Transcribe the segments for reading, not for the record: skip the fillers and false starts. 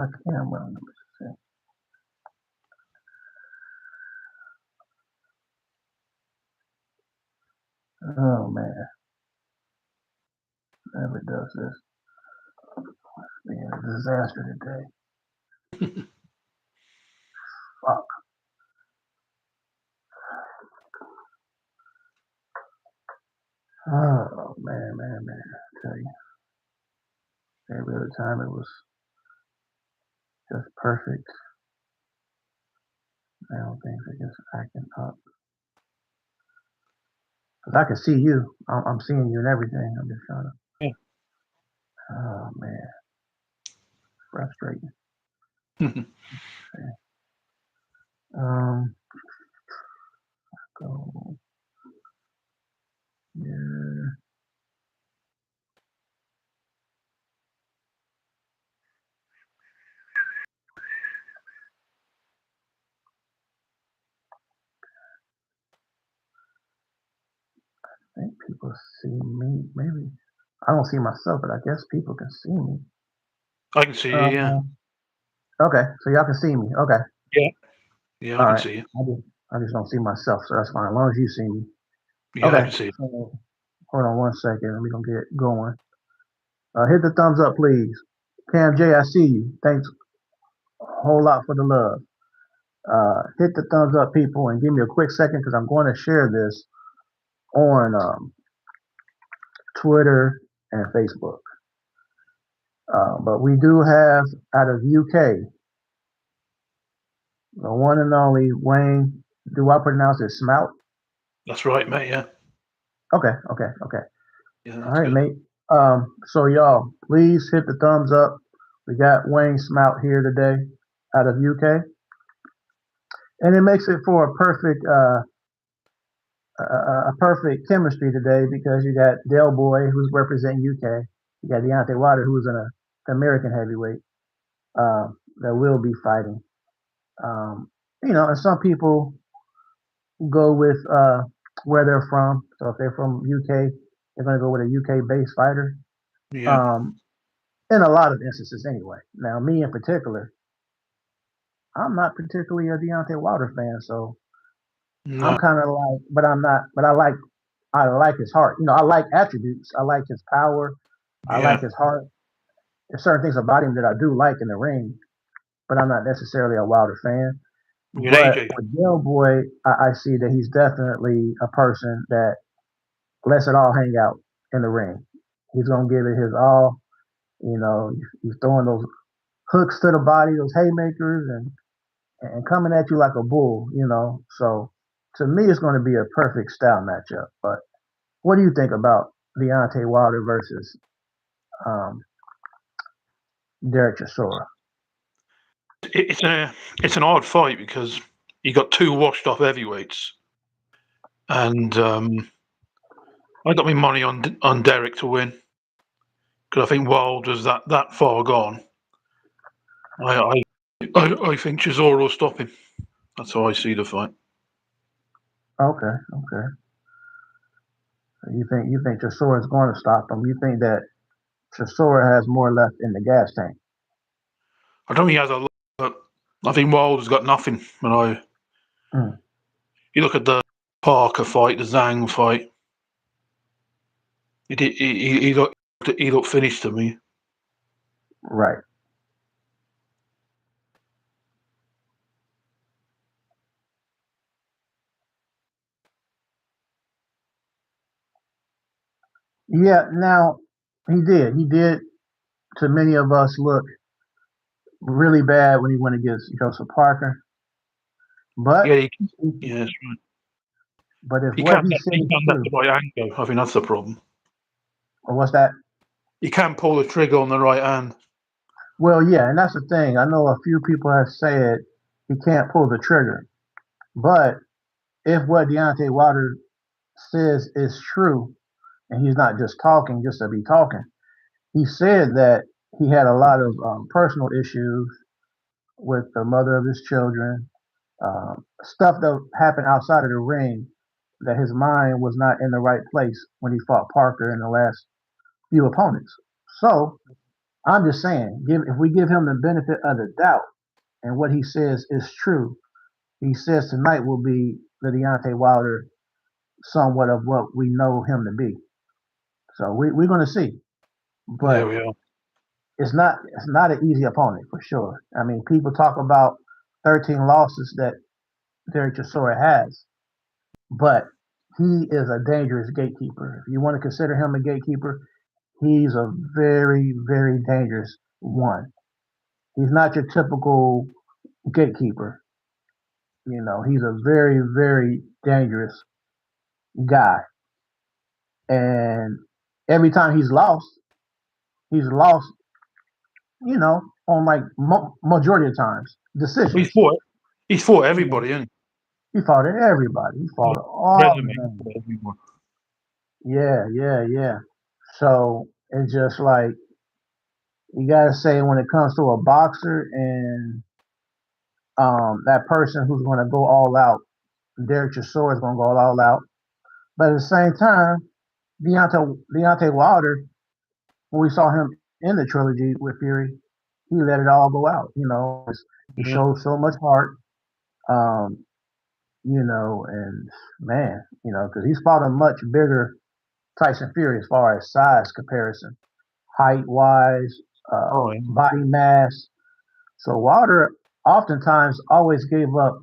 My camera. Let me see. Oh man, never does this. It's being a disaster today. Fuck. Oh man. I tell you, every other time it was just perfect. Now things are just acting up. Cause I can see you. I'm seeing you and everything. I'm just trying to. Yeah. Oh man, frustrating. Um, go. Yeah. I think people see me. Maybe I don't see myself, but I guess people can see me. I can see you, yeah. Um, okay, so y'all can see me. Okay, Yeah. Yeah, I all can right. see you. I just don't see myself, so that's fine. As long as you see me. Yeah, I Okay. can see you. So hold on one second. We're gonna get going. Hit the thumbs up, please. Cam J, I see you. Thanks a whole lot for the love. Hit the thumbs up, people, and give me a quick second because I'm going to share this on Twitter and Facebook. But we do have out of UK the one and only Wayne. Do I pronounce it Smout? That's right, mate, yeah. Okay. Yeah, All that's right, good. mate. So y'all, please hit the thumbs up. We got Wayne Smout here today out of UK, and it makes it for a perfect chemistry today because you got Del Boy who's representing UK. You got Deontay Wilder who's an American heavyweight that will be fighting. And some people go with where they're from. So if they're from UK, they're going to go with a UK based fighter. Yeah. Um, in a lot of instances, anyway. Now, me in particular, I'm not particularly a Deontay Wilder fan, so I'm No. kind of like, but I'm not, but I like his heart. I like attributes. I like his power. I like Yeah. his heart. There's certain things about him that I do like in the ring, but I'm not necessarily a Wilder fan. You're an But AJ. with Del Boy, I see that he's definitely a person that lets it all hang out in the ring. He's gonna give it his all. He's throwing those hooks to the body, those haymakers, and coming at you like a bull. So to me, it's going to be a perfect style matchup. But what do you think about Deontay Wilder versus um, Derek Chisora? It's an odd fight because you got two washed off heavyweights, and I got my money on Derek to win because I think Wilder's that far gone. I think Chisora will stop him. That's how I see the fight. Okay. So you think Chisora is going to stop him? You think that Chisora has more left in the gas tank? I don't think he has a lot, but I think Wilder's got nothing. And Mm, you look at the Parker fight, the Zhang fight. He looked finished to me. right. Yeah. Now he did. He did. To many of us, look really bad when he went against Joseph Parker. But Yeah, if yeah, that's right. what he said He is can't get the true, right angle. I think that's the problem. or what's that? He can't pull the trigger on the right hand. Well, yeah, and that's the thing. I know a few people have said he can't pull the trigger, but if what Deontay Wilder says is true, and he's not just talking just to be talking, he said that he had a lot of personal issues with the mother of his children, stuff that happened outside of the ring, that his mind was not in the right place when he fought Parker in the last few opponents. So I'm just saying, if we give him the benefit of the doubt and what he says is true, he says tonight will be the Deontay Wilder somewhat of what we know him to be. So we're going to see, Yeah, but we are. it's not an easy opponent for sure. I mean, people talk about 13 losses that Derek Chisora has, but he is a dangerous gatekeeper. If you want to consider him a gatekeeper, he's a very, very dangerous one. He's not your typical gatekeeper. You know, he's a very, very dangerous guy. And every time he's lost, on like majority of times He's decisions. fought. He's fought You know, everybody, hasn't he fought everybody. He he? fought all the Resume names. for everyone. Yeah, yeah, yeah. So it's just like you gotta say when it comes to a boxer and that person who's gonna go all out, Derek Chisora is gonna go all out. But at the same time, Deontay Wilder, when we saw him in the trilogy with Fury, he let it all go out. He Yeah. showed so much heart. Um, and man, because he's fought a much bigger Tyson Fury as far as size comparison, height wise, Oh, yeah. body mass. So Wilder oftentimes always gave up,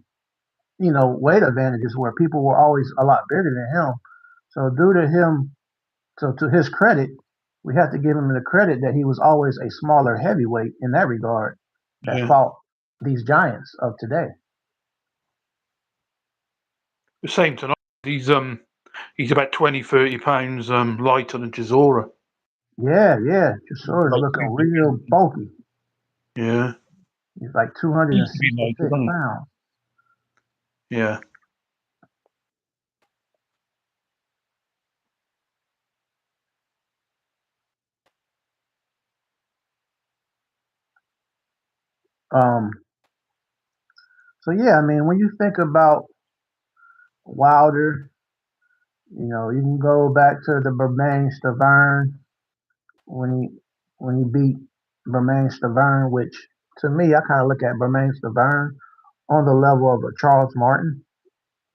weight advantages where people were always a lot bigger than him. So due to him, so to his credit, we have to give him the credit that he was always a smaller heavyweight in that regard that Yeah. fought these giants of today. The same tonight. He's about 20, 30 pounds lighter than Chisora. Yeah, yeah. Chisora is Like looking 2 real bulky. Yeah. He's like He used to be lighter, 266 wasn't pounds. he? Yeah. Um, so yeah, I mean, when you think about Wilder, you can go back to the Bermain Stavern when he when he beat Bermain Stavern, which to me I kind of look at Bermain Stavern on the level of a Charles Martin.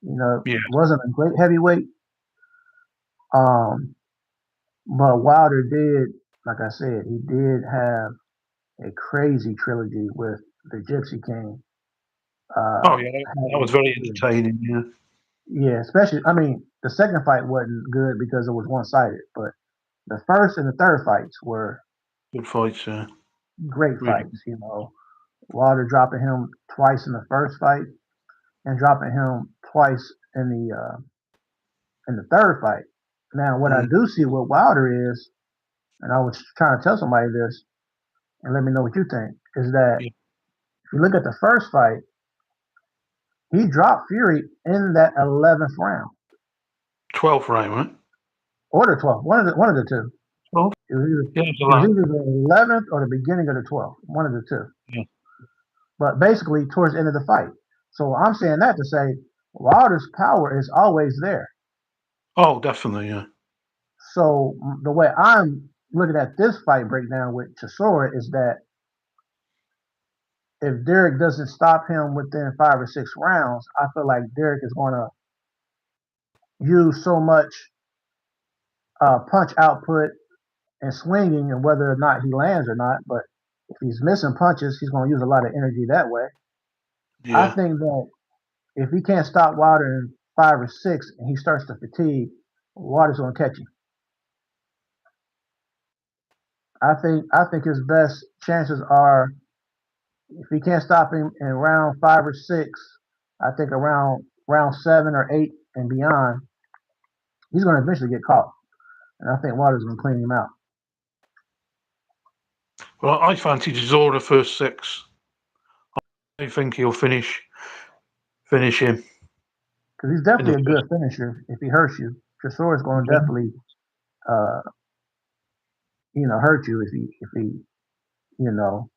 Yeah. Wasn't a great heavyweight, um, but Wilder did, like I said, he did have a crazy trilogy with the Gypsy King. Oh, yeah. That was very Yeah, entertaining. Yeah. yeah, especially I mean the second fight wasn't good because it was one sided, but the first and the third fights were Good fights. Yeah. great Really. fights. Wilder dropping him twice in the first fight and dropping him twice in the third fight. Now, what I Mm, do see with Wilder is, and I was trying to tell somebody this, and let me know what you think, is that yeah. if you look at the first fight, he dropped Fury in that 11th round 12th round, right? or the 12th, one of the two. 12? It was either, Yeah, it's a it was lot. either the 11th or the beginning of the 12th, one of the two. Yeah. But basically, towards the end of the fight. So I'm saying that to say Wilder's power is always there. Oh, definitely. Yeah. So the way I'm looking at this fight breakdown with Chisora is that if Derek doesn't stop him within 5 or 6 rounds, I feel like Derek is going to use so much punch output and swinging, and whether or not he lands or not. But if he's missing punches, he's going to use a lot of energy that way. I Yeah. think that if he can't stop Wilder in 5 or 6 and he starts to fatigue, Wilder's going to catch him. I think his best chances are if he can't stop him in round 5 or 6. I think around round 7 or 8 and beyond, he's going to eventually get caught, and I think Wilder's going to clean him out Well, I fancy Chisora first 6. I think he'll finish him because he's in the definitely a first. good finisher. If he hurts you, Tresor is going to Yeah. definitely, uh, hurt you you know,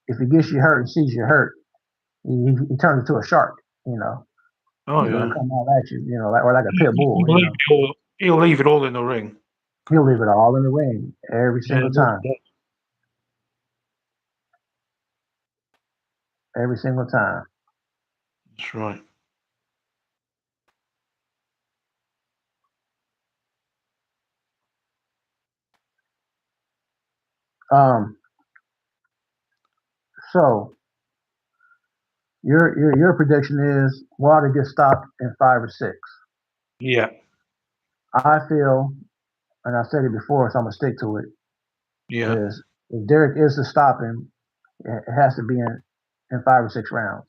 if he gets you hurt and sees you hurt, he turns into a shark. You know, Oh, he's going to yeah. come out at you. Like or like a pit bull. He'll leave it all in the ring. He'll leave it all in the ring every Yeah, single time. Every single time. that's right. Um, so your prediction is Wilder gets stopped in 5 or 6. Yeah, I feel, and I said it before, so I'm gonna stick to it. yeah, Is if Derek is to stop him, it has to be in 5 or 6 rounds.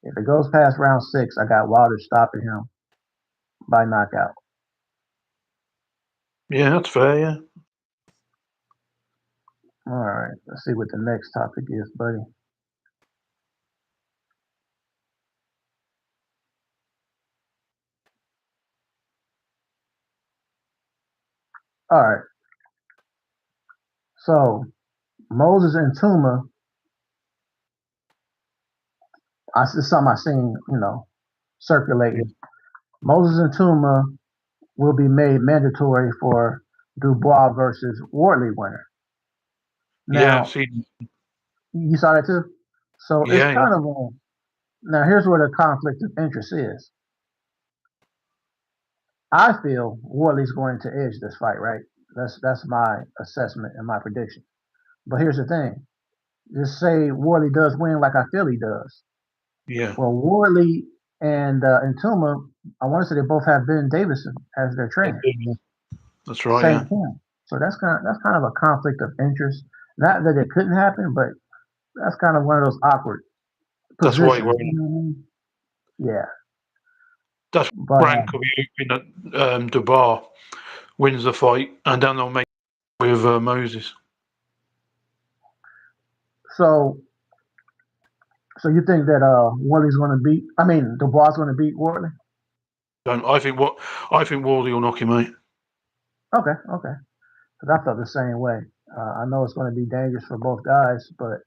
If it goes past round 6, I got Wilder stopping him by knockout. yeah. That's fair. Yeah. All right, let's see what the next topic is, buddy. All right, so Moses and Tuma, it's something I seen, Yeah. circulating. Moses and Tuma will be made mandatory for Dubois versus Wardley winner. Yeah. Now, See. you saw that too? So it's Yeah, yeah. kind of a, now here's where the conflict of interest is. I feel Wardley's going to edge this fight, right? That's my assessment and my prediction. But here's the thing. Just say Wardley does win like I feel he does. Yeah. Well, Wardley and Tuma, I want to say they both have Ben Davison as their trainer. That's right. Same Yeah. camp. So that's kind of a conflict of interest. Not that it couldn't happen, but that's kind of one of those awkward That's why he positions. You won. know what I mean? Yeah. That's But rank will be hoping that Dubois wins the fight, and then they'll make with Moses. so so you think that Wardley's going to beat? I mean, Dubois going to beat Wardley? I think Wardley will knock him out. Okay, okay. Because I felt the same way. I know it's going to be dangerous for both guys, but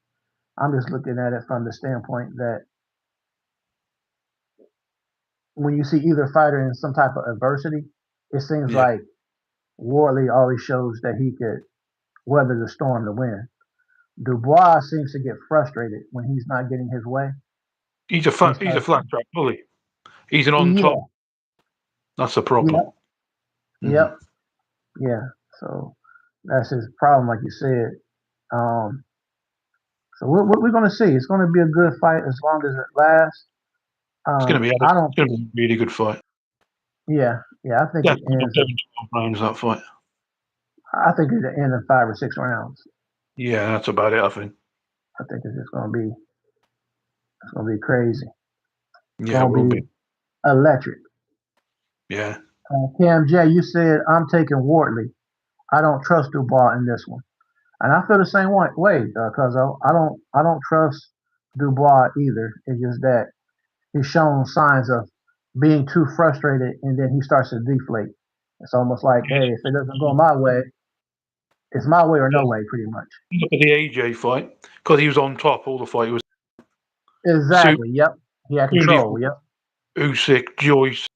I'm just looking at it from the standpoint that when you see either fighter in some type of adversity, it seems Yeah. like Wardley always shows that he could weather the storm to win. Dubois seems to get frustrated when he's not getting his way. He's a He flat track bully. He's an on top. yeah, That's the yep, problem. Mm. yep, yeah. So that's his problem, like you said. Um, so what we're going to see. It's going to be a good fight as long as it lasts. I It's don't. going to be a really good fight. Yeah, yeah. I think it Definitely not ends. 12 rounds that fight. I think it'll end in 5 or 6 rounds. Yeah, that's about it. I think. I think it's gonna be crazy. It's Yeah, it gonna will be. be electric. Yeah. Cam J, you said I'm taking Wardley. I don't trust Dubois in this one, and I feel the same way because I don't trust Dubois either. It's just that he's shown signs of being too frustrated, and then he starts to deflate. It's almost like, hey, if it doesn't go my way, it's my way or no way, pretty much. Look at the AJ fight because he was on top all the fight. It was Su- Exactly. Yep. He had Uli, control. Yep. Usyk, Joyce.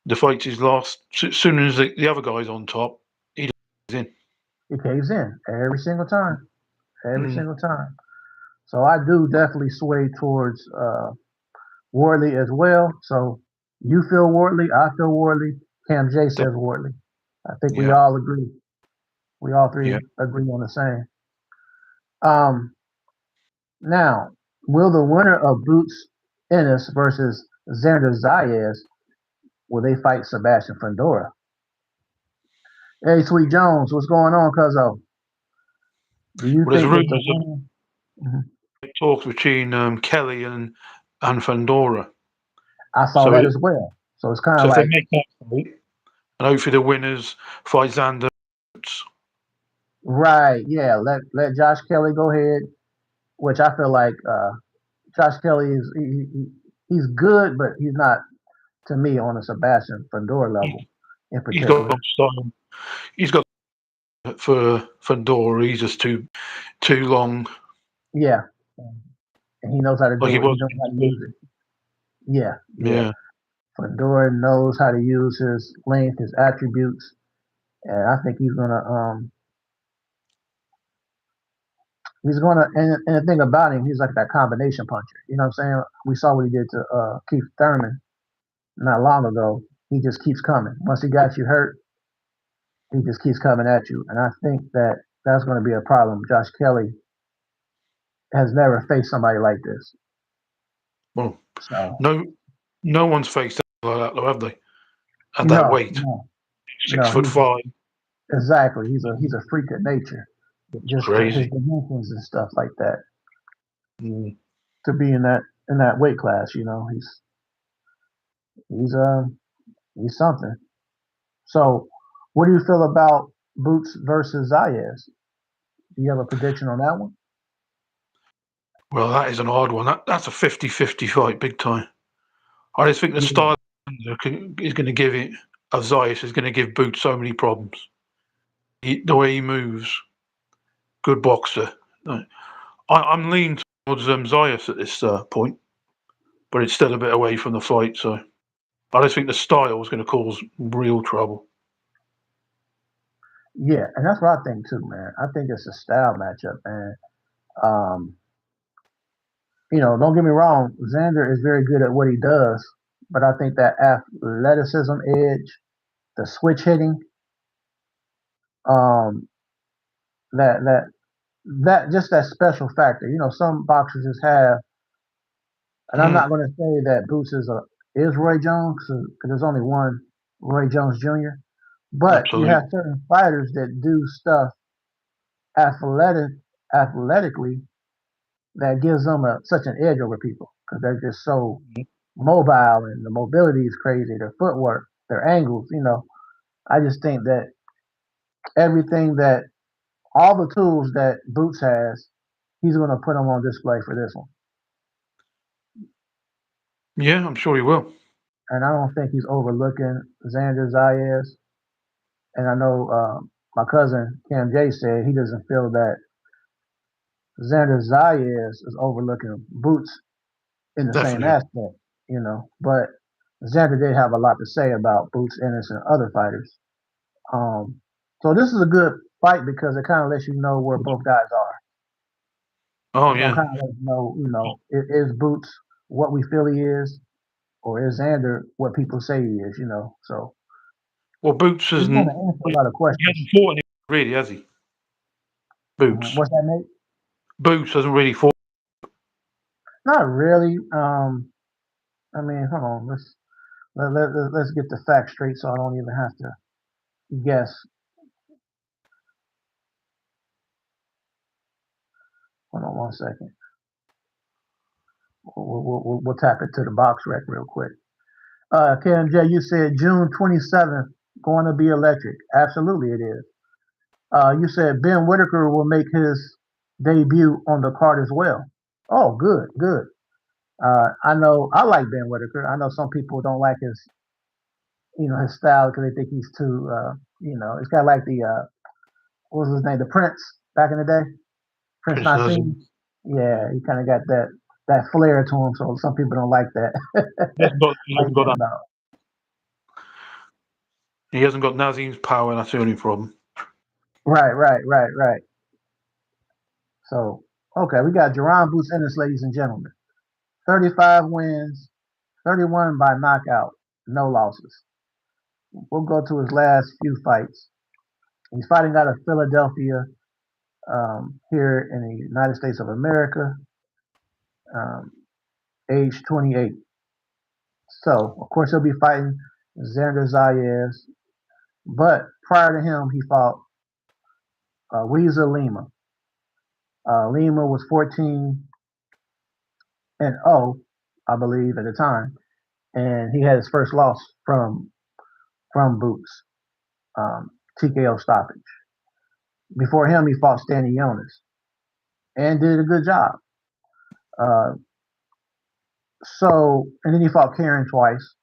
The fight is lost. As soon as the other guy's on top, he's in. He caves in every single time. Every Mm. single time. So I do definitely sway towards Wardley as well. So you feel Wardley, I feel Wardley. Cam J says Wardley. I think we Yeah, all agree. We all three yeah. agree on the same. Um, now, will the winner of Boots Ennis versus Xander Zayas will they fight Sebastian Fundora? Hey, Sweet Jones, what's going on, Cuzzo? Do you Well, there's think that the rumours of winner? Mhm. talks between Kelly and Fandora. I saw So, that as well. So it's kind so of if they like, make that fight, and hopefully the winners fight Xander. right, yeah, let Josh Kelly go ahead, which I feel like Josh Kelly is he's good, but he's not to me on a Sebastian Fundora level in He's got particular. style. He's got for Fandora. He's just too long. Yeah, and he knows how to Like he do it. He was. knows how to use it. Yeah, yeah. Yeah, Fundora knows how to use his length, his attributes. and I think he's gonna and the thing about him, he's like that combination puncher. You know what I'm saying? We saw what he did to Keith Thurman not long ago. He just keeps coming. Once he got you hurt, he just keeps coming at you. And I think that that's going to be a problem. Josh Kelly has never faced somebody like this. Well, So no, no one's faced that like that, though, have they? At that no, weight, no, six no. foot He's five, exactly. He's a freak of nature. it's Just his crazy. dimensions and stuff like that. Mm. To be in that weight class, he's uh he's something. So, what do you feel about Boots versus Zayas? Do you have a prediction on that one? Well, that is an odd one. That's a 50-50 fight, big time. I just think the Yeah, style is going to give it. Of Zayas is going to give Boots so many problems. The way he moves, good boxer. I'm leaning towards Zayas at this point, but it's still a bit away from the fight. So I just think the style is going to cause real trouble. yeah, and that's what I think too, man. I think it's a style matchup, man. Um, don't get me wrong, Xander is very good at what he does, but I think that athleticism edge, the switch hitting, um, that that just that special factor. Some boxers just have, and I'm Mm, not going to say that Boots is Roy Jones because there's only one Roy Jones Jr. But you have absolutely. certain fighters that do stuff athletic athletically that gives them such an edge over people because they're just so mobile and the mobility is crazy. Their footwork, their angles. I just think that everything that all the tools that Boots has, he's going to put them on display for this one. Yeah, I'm sure he will. And I don't think he's overlooking Xander Zayas. And I know my cousin Cam J said he doesn't feel that Xander Zayas is overlooking Boots in the same Definitely. aspect. But Xander did have a lot to say about Boots Ennis and other fighters. Um, so this is a good fight because it kind of lets you know where both guys are. Oh It's gonna yeah. kind of let you know, is Boots what we feel he is, or is Xander what people say he is? So Well, Boots he's gonna hasn't. answer a He lot of hasn't questions. fought anyone really, has he? Boots. What's that, Nate? Boots hasn't really fought. Not really. I mean, hold on. Let's get the facts straight, so I don't even have to guess. Hold on 1 second. We'll tap into the box rec real quick. KMJ, you said June 27th going to be electric. Absolutely, it is. You said Ben Whitaker will make his debut on the card as well. Oh, good, good. I know I like Ben Whitaker. I know some people don't like his style because they think he's too, it's kind of like what was his name, the Prince back in the day, Prince Chris Nassim. hasn't. Yeah, he kind of got that flair to him, so some people don't like that. He Like hasn't got that that. about. He hasn't got Nazim's power. That's the only problem. Right, right, right, right. So, okay, we got Jerron Boots Ennis, ladies and gentlemen. 35 wins, 31 by knockout, no losses. We'll go to his last few fights. He's fighting out of Philadelphia, here in the United States of America, um, age 28. So, of course, he'll be fighting Xander Zayas. But prior to him, he fought Reza Lima. Lima was 14-0, I believe, at the time. And he had his first loss from Boots, TKO stoppage. Before him, he fought Stanley Jonas and did a good job. Uh, and then he fought Karen twice,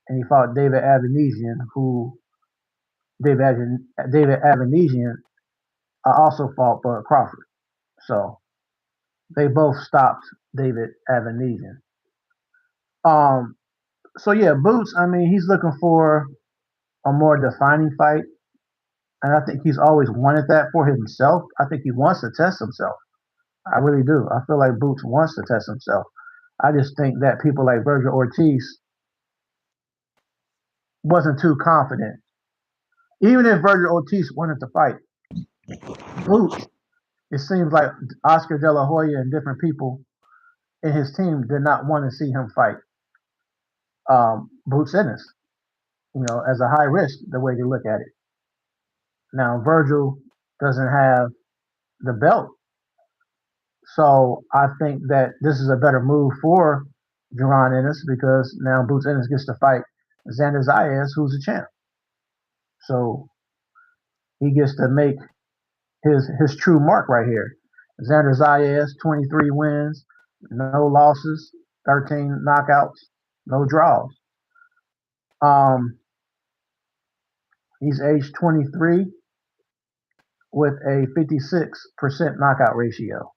and he fought David Avanesian, who David Avanesian also fought Bud Crawford. So they both stopped David Avanesian. Um, so yeah, Boots. I mean, he's looking for a more defining fight. and I think he's always wanted that for himself. I think he wants to test himself. I really do. I feel like Boots wants to test himself. I just think that people like Virgil Ortiz wasn't too confident. Even if Virgil Ortiz wanted to fight Boots, it seems like Oscar De La Hoya and different people in his team did not want to see him fight Boots Ennis, as a high risk, the way they look at it. Now, Virgil doesn't have the belt. So I think that this is a better move for Duran Ennis because now Boots Ennis gets to fight Xander Zayas, who's a champ. So he gets to make his true mark right here. Xander Zayas, 23 wins, no losses, 13 knockouts, no draws. He's aged 23 with a 56% knockout ratio,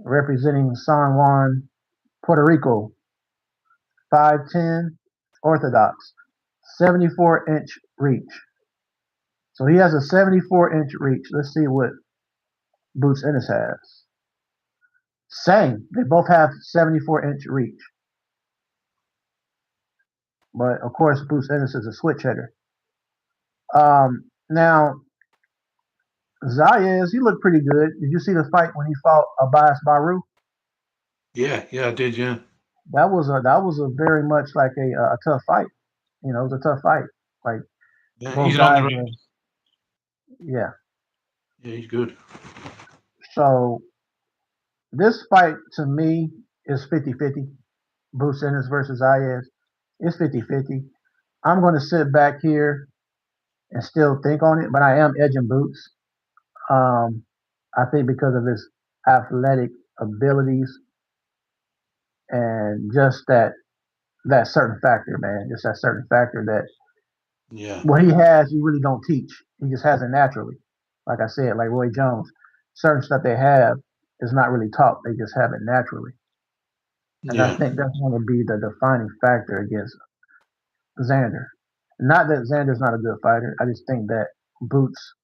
representing San Juan, Puerto Rico, 5'10", orthodox, 74-inch reach. So he has a 74-inch reach. Let's see what Boots Ennis has. Same. They both have 74-inch reach. But, of course, Boots Ennis is a switch hitter. Now, Zayas, he looked pretty good. Did you see the fight when he fought Abbas Baru? Yeah, I did. Yeah, That was a very much like a tough fight. It was a tough fight. Like yeah. both He's an guys underrated. were, yeah. Yeah, he's good. So this fight to me is 50-50. Bruce Ennis versus Zayas. It's 50-50. I'm going to sit back here and still think on it, but I am edging Boots. Um, I think because of his athletic abilities and just that certain factor, man, just that certain factor that Yeah, what he has, you really don't teach. He just has it naturally. Like I said, like Roy Jones, certain stuff they have is not really taught. They just have it naturally. And I yeah, think that's going to be the defining factor against Xander. Not that Xander's not a good fighter. I just think that Boots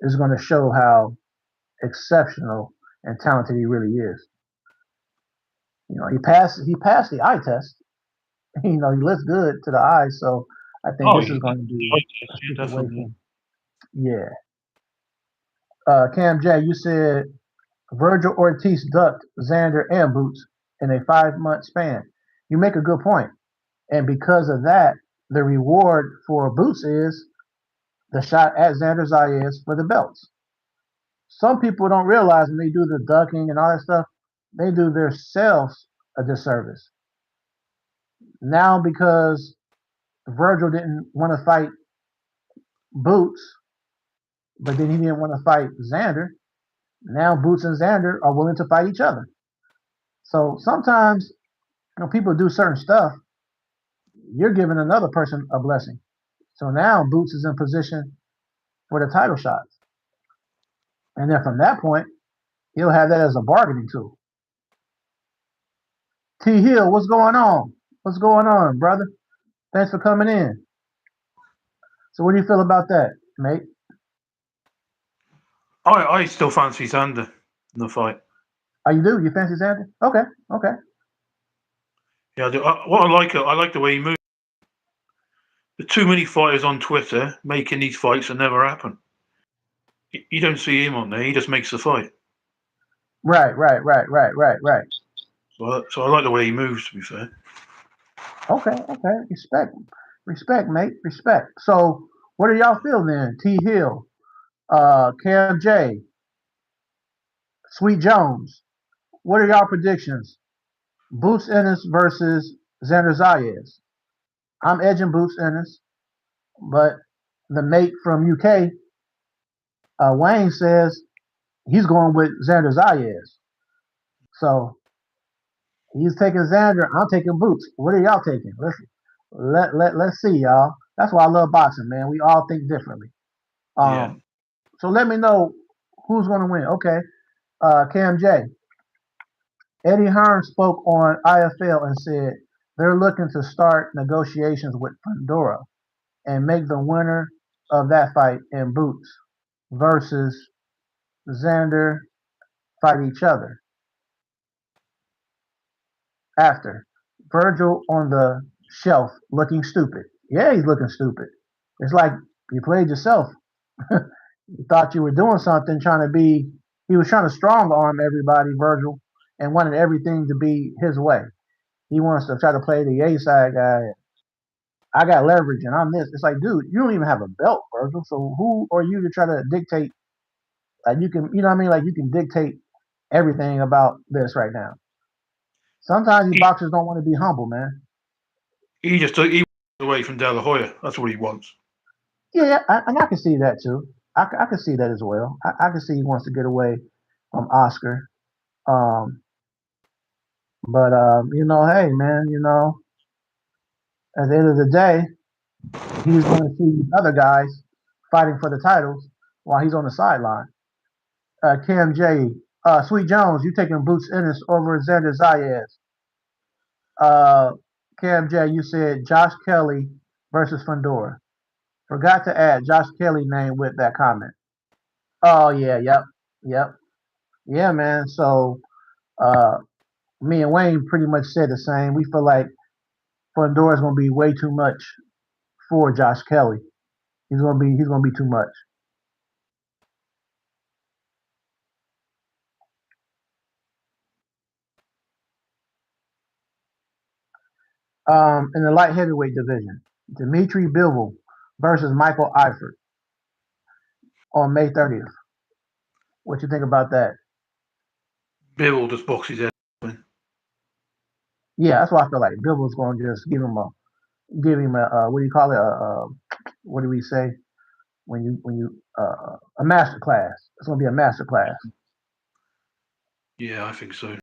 is going to show how exceptional and talented he really is. He passed the eye test. He looks good to the eye. So I think Oh, this is going to be a yeah, definitely. situation. Yeah. Cam J, you said Virgil Ortiz ducked Xander and Boots in a 5-month span. You make a good point. And because of that, the reward for Boots is the shot at Xander Zayas for the belts. Some people don't realize when they do the ducking and all that stuff, they do themselves a disservice. Now, because Virgil didn't want to fight Boots, but then he didn't want to fight Xander, now Boots and Xander are willing to fight each other. So sometimes, people do certain stuff, you're giving another person a blessing. So now Boots is in position for the title shots. And then from that point, he'll have that as a bargaining tool. T Hill, what's going on? What's going on, brother? Thanks for coming in. So what do you feel about that, mate? I still fancy Xander in the fight. Oh, you do? You fancy Xander? Okay, okay. Yeah, I do. I like the way he moves. There's too many fighters on Twitter making these fights that never happen. You don't see him on there. He just makes the fight. Right, right, right, right, right, right. So I like the way he moves. To be fair. Okay, okay. Respect, mate. Respect. So what do y'all feel then? T Hill, Cam J, Sweet Jones. What are y'all predictions? Boots Ennis versus Xander Zayas. I'm edging Boots Ennis, but the mate from UK, Wayne says he's going with Xander Zayas. So he's taking Xander. I'm taking Boots. What are y'all taking? Let's see, y'all. That's why I love boxing, man. We all think differently. Yeah. So let me know who's going to win. Okay, Cam J. Eddie Hearn spoke on IFL and said they're looking to start negotiations with Pandora and make the winner of that fight in Boots versus Xander fight each other after. Virgil on the shelf looking stupid. Yeah, he's looking stupid. It's like you played yourself. You thought you were doing something, trying to be. He was trying to strong arm everybody, Virgil, and wanted everything to be his way. He wants to try to play the A side guy. I got leverage and I'm this. It's like, dude, you don't even have a belt, Virgil. So who are you to try to dictate? Like you can, you know what I mean? Like you can dictate everything about this right now. Sometimes these He, boxers don't want to be humble, man. he wants away from De La Hoya. That's what he wants. Yeah, and I can see that too. I can see that as well. I can see he wants to get away from Oscar. Um, but hey, man, at the end of the day, he's going to see these other guys fighting for the titles while he's on the sideline. Cam J, Sweet Jones, you taking Boots Ennis over Xander Zayas. Uh, Cam J, you said Josh Kelly versus Fundora. Forgot to add Josh Kelly name with that comment. Oh yeah, yep, yeah, man. So uh, me and Wayne pretty much said the same. We feel like Fundora's gonna be way too much for Josh Kelly. He's gonna be too much. In the light heavyweight division, Dimitri Bivol versus Michael Eifert on May 30th. What you think about that? Bill just boxes head. Yeah, that's what I feel like. Bivol's going to just give him a what do you call it? What do we say when you a master class? It's going to be a master class. Yeah, I think so.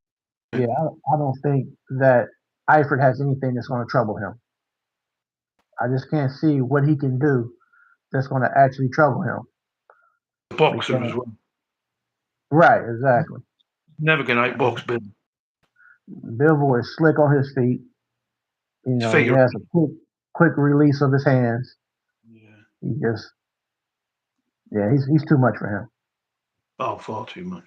Yeah, I don't think that Eifert has anything that's going to trouble him. I just can't see what he can do that's going to actually trouble him. Boxer as Because well. right, exactly. Never going to outbox Bill. Bivol is slick on his feet. His He feet are. has a quick release of his hands. Yeah. He just yeah, he's too much for him. Oh, far too much.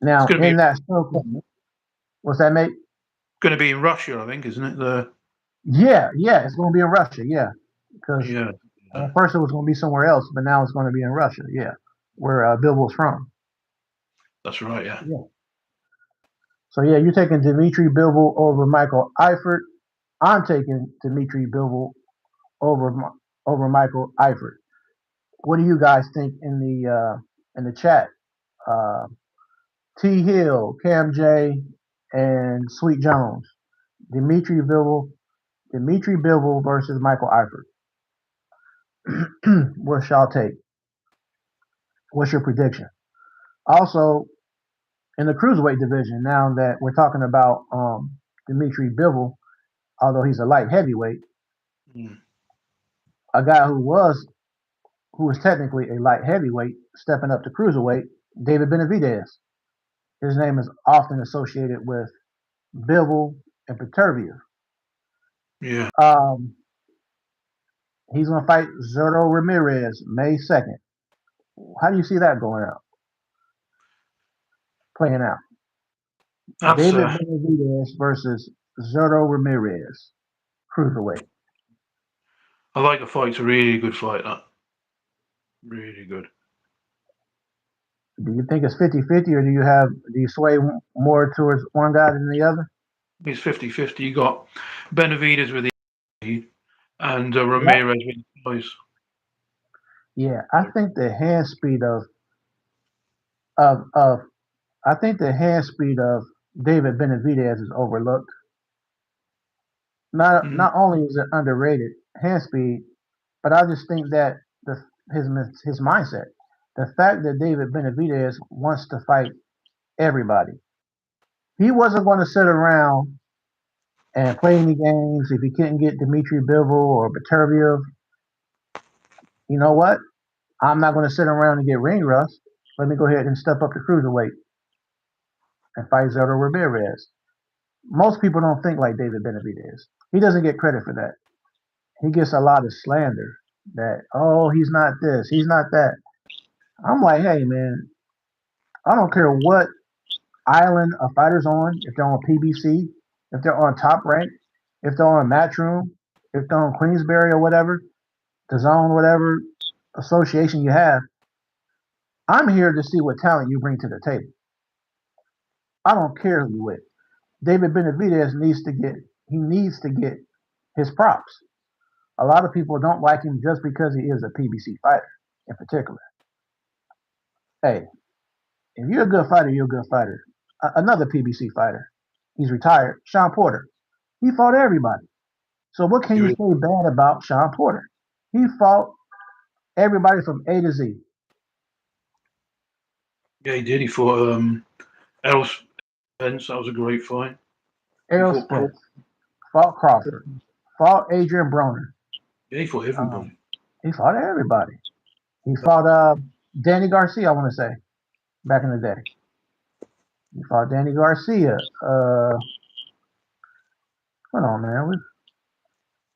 It's Now going to be in that circle, what's that, mate? going to be in Russia, I think, isn't it? Yeah, it's going to be in Russia. Yeah, because Yeah, first it was going to be somewhere else, but now it's going to be in Russia. Yeah, where Bivol from. that's right. Yeah. Yeah. So yeah, you're taking Dimitri Bivol over Michael Eifert. I'm taking Dimitri Bivol over over Michael Eifert. What do you guys think in the chat? Uh, T Hill, Cam J, and Sweet Jones. Dimitri Bivol, Dimitri Bivol versus Michael Eifert. What shall take? What's your prediction? Also, in the cruiserweight division, now that we're talking about Dimitri Bivol, although he's a light heavyweight, Mm. a guy who was technically a light heavyweight stepping up to cruiserweight, David Benavidez. His name is often associated with Bivol and Peterview. Yeah. Um, he's going to fight Zerto Ramirez May 2nd. How do you see that playing out? That's. David Benavidez versus Zerto Ramirez, cruiserweight. I like the fight. It's a really good fight. That really good. Do you think it's 50-50, or do you sway more towards one guy than the other? It's 50-50. You got Benavides with the speed and Yeah. Ramirez with the size. Yeah, I think the hand speed of I think the hand speed of David Benavidez is overlooked. Mm. Not only is it underrated hand speed, but I just think that the his mindset, the fact that David Benavidez wants to fight everybody, he wasn't going to sit around and play any games if he couldn't get Dmitry Bivol or Beterbiev. You know what? I'm not going to sit around and get ring rust. Let me go ahead and step up to cruiserweight and fight Zerto Ramirez. Most people don't think like David Benavidez. He doesn't get credit for that. He gets a lot of slander. that, oh, he's not this, he's not that. I'm like, hey man, I don't care what island a fighter's on, if they're on PBC, if they're on Top Rank, if they're on Matchroom, if they're on Queensberry or whatever, the zone, whatever association you have. I'm here to see what talent you bring to the table. I don't care who you with. David Benavidez needs to get his props. A lot of people don't like him just because he is a PBC fighter in particular. Hey, if you're a good fighter, you're a good fighter. Another PBC fighter, he's retired, Sean Porter. He fought everybody. So what can you You, say bad about Sean Porter? He fought everybody from A to Z. yeah, he did. He fought Errol Spence. That was a great fight. He Errol fought Crawford. Spence, fought Crawford, fought Adrian Broner. Yeah, he fought Um, everybody. he fought everybody. He fought Danny Garcia, I want to say, back in the day. He fought Danny Garcia. Hold on, man.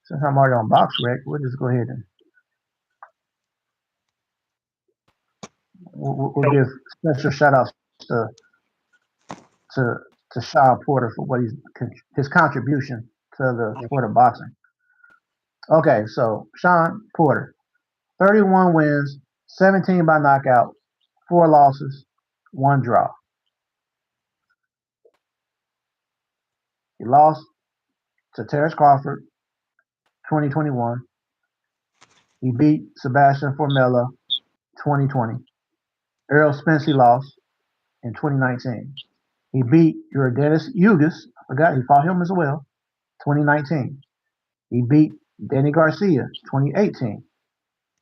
Since I'm already on Box Rec, we'll just go ahead and we'll give special shout outs to to to Sean Porter for what his contribution to the sport of boxing. Okay, so Sean Porter, 31 wins, 17 by knockout, 4 losses, 1 draw. He lost to Terrence Crawford, 2021. He beat Sebastian Formella, 2020. Errol Spence he lost in 2019. He beat Yordenis Ugas. I forgot he fought him as well, 2019. He beat Danny Garcia, 2018.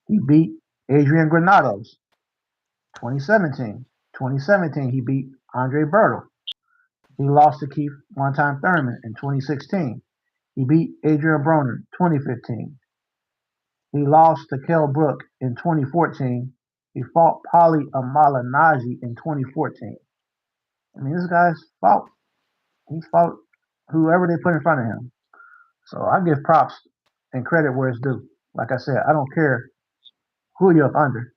He beat Adrian Granados, 2017. 2017, he beat Andre Bertel. He lost to Keith One-Time Thurman in 2016. He beat Adrian Broner, 2015. He lost to Kell Brook in 2014. He fought Paulie Amalanaji in 2014. I mean, this guy's fought. He fought whoever they put in front of him. So I give props and credit where it's due. Like I said, I don't care who you're up under.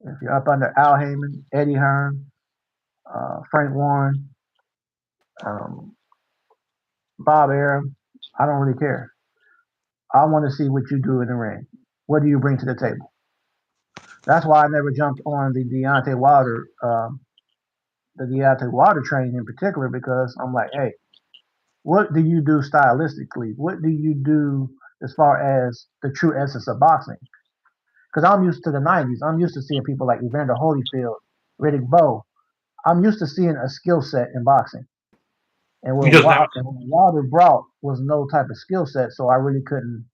If you're up under Al Heyman, Eddie Hearn, Frank Warren, um, Bob Arum, I don't really care. I want to see what you do in the ring. What do you bring to the table? That's why I never jumped on the Deontay Wilder train in particular, because I'm like, hey, what do you do stylistically? What do you do as far as the true essence of boxing? Because I'm used to the '90s. I'm used to seeing people like Evander Holyfield, Riddick Bowe. I'm used to seeing a skill set in boxing. And He doesn't have it. What Wilder brought was no type of skill set, so I really couldn't.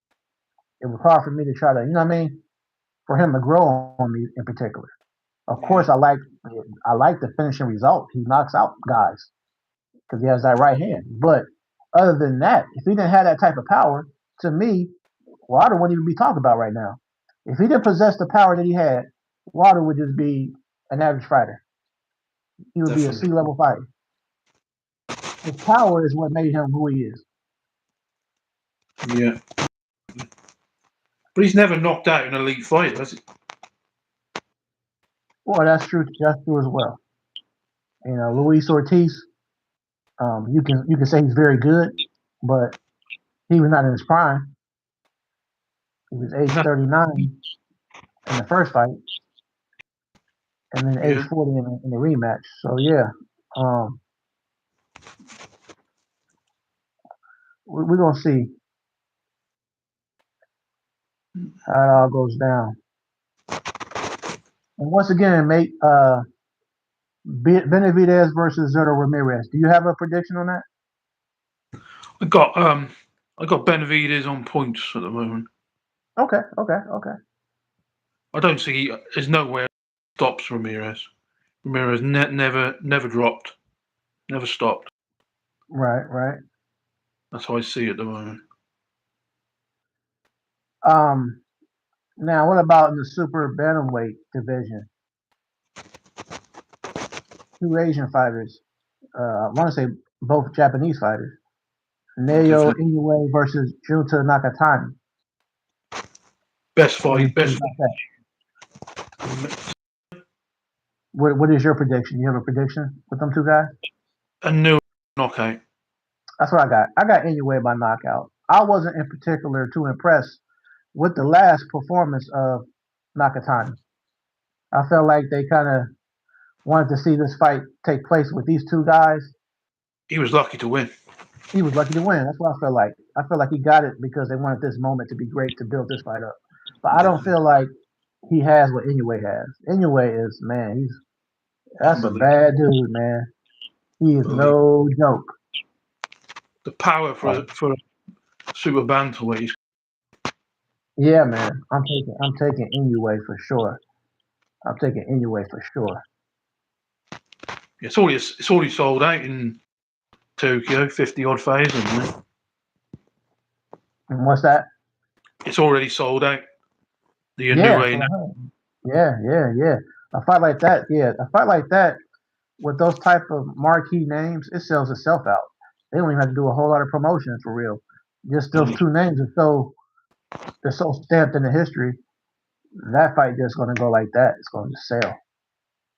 It was hard for me to try to, you know what I mean, for him to grow on me in particular. Of Yeah. course, I like the finishing result. He knocks out guys because he has that right hand. But other than that, if he didn't have that type of power, to me, Wilder wouldn't even be talked about right now. If he didn't possess the power that he had, Wilder would just be an average fighter. He would be a Definitely. C-level fighter. His power is what made him who he is. Yeah. But he's never knocked out an elite fighter, has he? Well, that's true. That's true as well. You know, Luis Ortiz. You can say he's very good, but he was not in his prime. He was age No. 39 in the first fight, and then age Yeah. 40 in the rematch. So yeah, um, we're gonna see how it all goes down. And once again, mate, Benavidez versus Zerto Ramirez. Do you have a prediction on that? I got um I got Benavidez on points at the moment. Okay, okay, okay. I don't see there's nowhere stops Ramirez. Ramirez never dropped, never stopped. Right, right. That's how I see it at the moment. Um, Now what about in the super bantamweight division? Two Asian fighters. I want to say both Japanese fighters. Naoya Definitely Inoue versus Junta Nakatani. Best What do you fight, think best. about that? What is your prediction? You have a prediction with them two guys? A new knockout. That's what I got. I got Inoue by knockout. I wasn't in particular too impressed with the last performance of Nakatani. I felt like they kind of wanted to see this fight take place with these two guys. He was lucky to win. He was lucky to win. That's what I felt like. I feel like he got it because they wanted this moment to be great to build this fight up. But I don't feel like he has what Inoue has. Inoue is, man, that's a Unbelievable. bad dude, man. He is no joke. The power for Like, a super bantamweight. yeah, man. I'm taking Inoue for sure. I'm taking Inoue for sure. It's already sold out in Tokyo, 50 odd thousand. And what's that? It's already sold out. The Yeah, that's Inoue. what I heard. Yeah. A fight like that, yeah, a fight like that with those type of marquee names, it sells itself out. They don't even have to do a whole lot of promotion for real. Just those two names they're so stamped in the history. That fight just gonna go like that. It's gonna sell.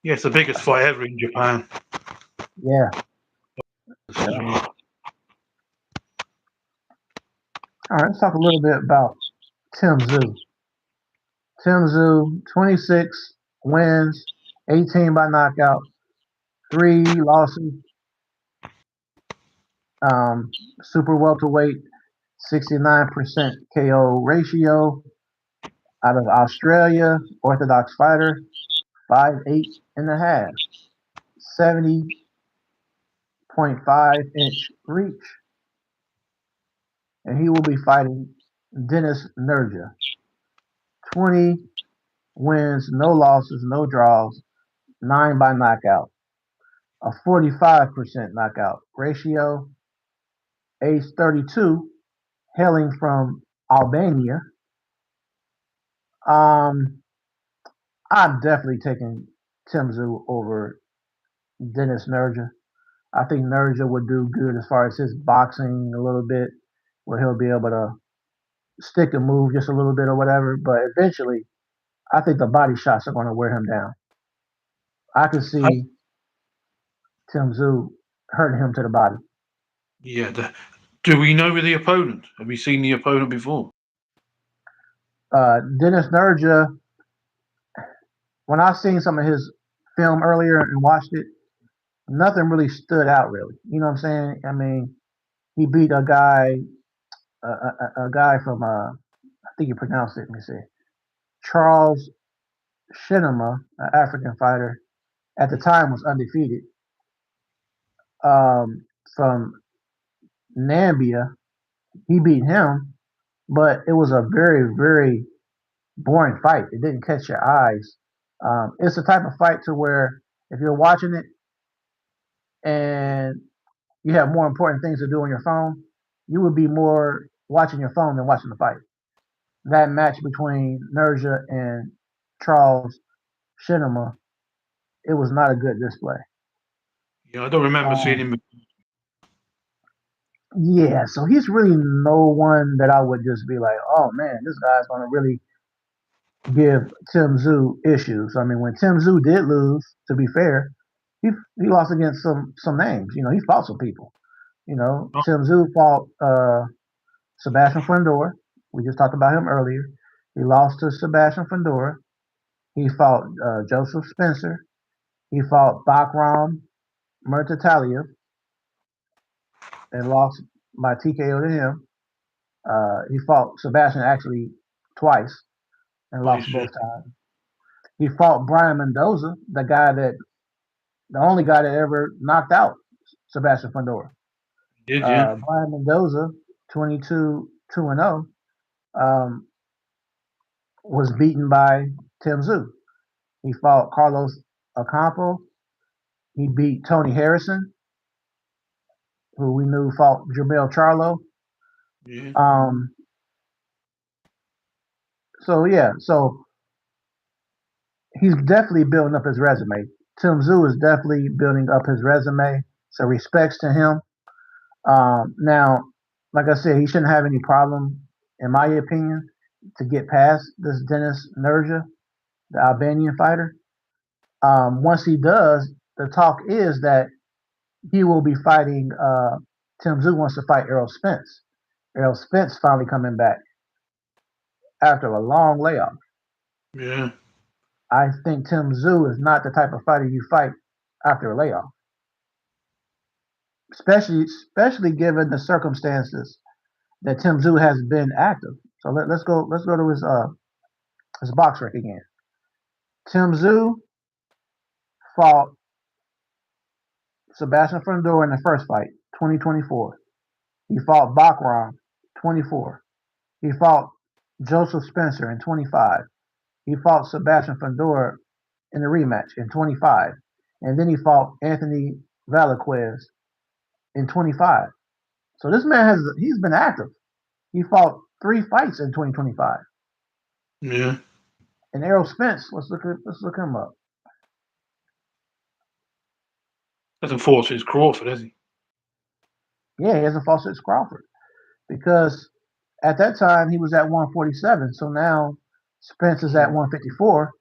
Yeah, it's the biggest fight ever in Japan. Yeah. Yeah. All right, let's talk a little bit about Tim Tszyu. Tim Tszyu, 26 wins, 18 by knockout, 3 losses. Super welterweight, 69% KO ratio. Out of Australia, orthodox fighter, 5'8.5", 70.5-inch reach, and he will be fighting Dennis Nerja. 20 wins, no losses, no draws, 9 by knockout, a 45% knockout ratio, age 32, hailing from Albania. Um, I'm definitely taking Tim Tszyu over Dennis Nerja. I think Nerja would do good as far as his boxing a little bit, where he'll be able to stick and move just a little bit or whatever. But eventually, I think the body shots are going to wear him down. I could see Tim Tszyu hurting him to the body. Yeah. Do we know the opponent? Have we seen the opponent before? Dennis Nerja, when I seen some of his film earlier and watched it, nothing really stood out really. You know what I'm saying? I mean, he beat a guy from I think you pronounced it. Let me see, Charles Shinema, an African fighter, at the time was undefeated, from Nambia. He beat him, but it was a very, very boring fight. It didn't catch your eyes. It's the type of fight to where if you're watching it and you have more important things to do on your phone, you would be more watching your phone than watching the fight. That match between Nerja and Charles Shinema, it was not a good display. Yeah, I don't remember seeing Um, him. yeah, so he's really no one that I would just be like, oh man, this guy's going to really give Tim Tszyu issues. I mean, when Tim Tszyu did lose, to be fair, he lost against some names. You know, he fought some people. You know, Oh, Tim Tszyu fought Sebastian Fundora. We just talked about him earlier. He lost to Sebastian Fundora. He fought Joseph Spencer. He fought Bakram Murtataliev and lost by TKO to him. He fought Sebastian actually twice and lost twice, yeah. both times. He fought Brian Mendoza, the only guy that ever knocked out Sebastian Fundora. Did yeah. Brian Mendoza, 22 2-0, um, was beaten by Tim Tszyu. He fought Carlos Ocampo. He beat Tony Harrison, who we knew fought Jermell Charlo. Yeah. Um, so he's definitely building up his resume. Tim Tszyu is definitely building up his resume. So respects to him. Now, like I said, he shouldn't have any problem, in my opinion, to get past this Dennis Nerja, the Albanian fighter. Once he does, the talk is that he will be fighting. Tim Tszyu wants to fight Errol Spence. Errol Spence finally coming back after a long layoff. Yeah. I think Tim Tszyu is not the type of fighter you fight after a layoff, especially given the circumstances that Tim Tszyu has been active. So let's go to his box rec again. Tim Tszyu fought Sebastian Fundora in the first fight, 2024. He fought Bakram, 24. He fought Joseph Spencer in 25. He fought Sebastian Fundora in the rematch in 25. And then he fought Anthony Valaquez in 25. So this man he's been active. He fought 3 fights in 2025. Yeah. And Errol Spence, let's look him up. Hasn't fought since Crawford, has he? Yeah, he hasn't fought since Crawford because at that time he was at 147. So now Spence is at 154,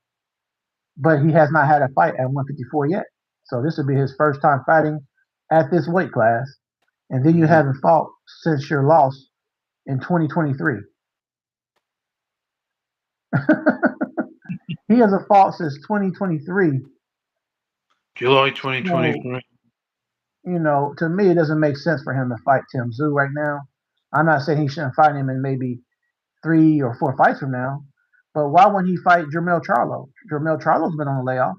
but he has not had a fight at 154 yet. So this would be his first time fighting at this weight class. And then you haven't fought since your loss in 2023. He hasn't fought since 2023. July 2023. So, to me, it doesn't make sense for him to fight Tim Tszyu right now. I'm not saying he shouldn't fight him in maybe 3 or 4 fights from now, but why wouldn't he fight Jermell Charlo? Jermell Charlo's been on a layoff.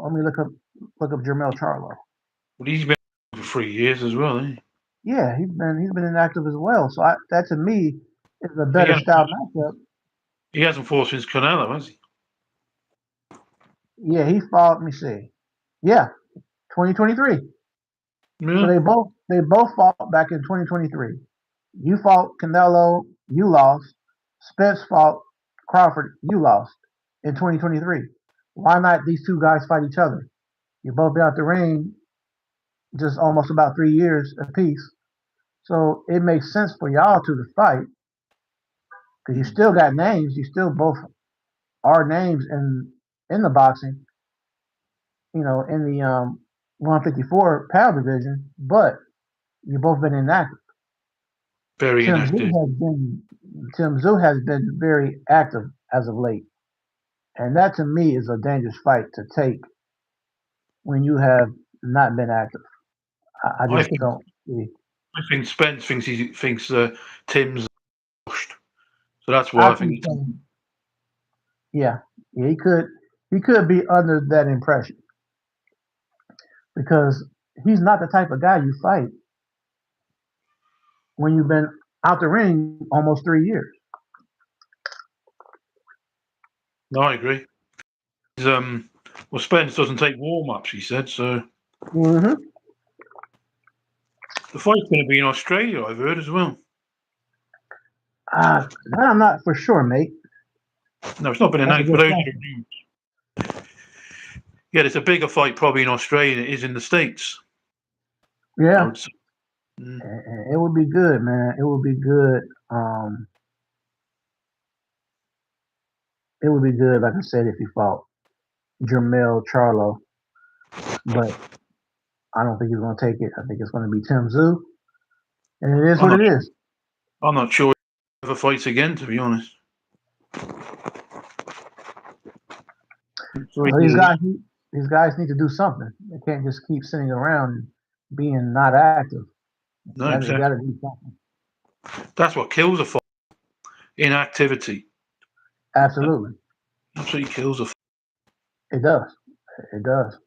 Let me look up Jermell Charlo. Well, he's been for 3 years as well, hasn't he? Yeah, he's been inactive as well. So that to me is a better style matchup. He hasn't fought since Canelo, has he? Yeah, he fought. Let me see. Yeah, 2023. Yeah. So they both fought back in 2023. You fought Canelo, you lost. Spence fought Crawford, you lost in 2023. Why not these two guys fight each other? You both been out the ring just almost about 3 years apiece. So it makes sense for y'all two to fight because you still got names. You still both are names in the boxing. In the 154 pound division, but you both been inactive. Very inactive. Tim Tszyu has been very active as of late, and that to me is a dangerous fight to take when you have not been active. I just don't see. I think Spence thinks Tim's washed, so that's why I I think. so. Yeah, he could be under that impression because he's not the type of guy you fight when you've been out the ring almost 3 years. No, I agree. Well, Spence doesn't take warm ups, he said. So Mm-hmm. the fight's going to be in Australia, I've heard as well. That I'm not for sure, mate. No, it's not been announced, but yeah, it's a bigger fight probably in Australia than it is in the States. Yeah, it would be good, man. It would be good. It would be good, like I said, if he fought Jermell Charlo, but I don't think he's going to take it. I think it's going to be Tim Tszyu, and it is what it is. I'm not sure he ever fights again, to be honest. So these guys need to do something. They can't just keep sitting around and being not active. No, exactly. They got to do something. That's what kills a fight. Inactivity. Absolutely. Absolutely kills a fight. It does. It does.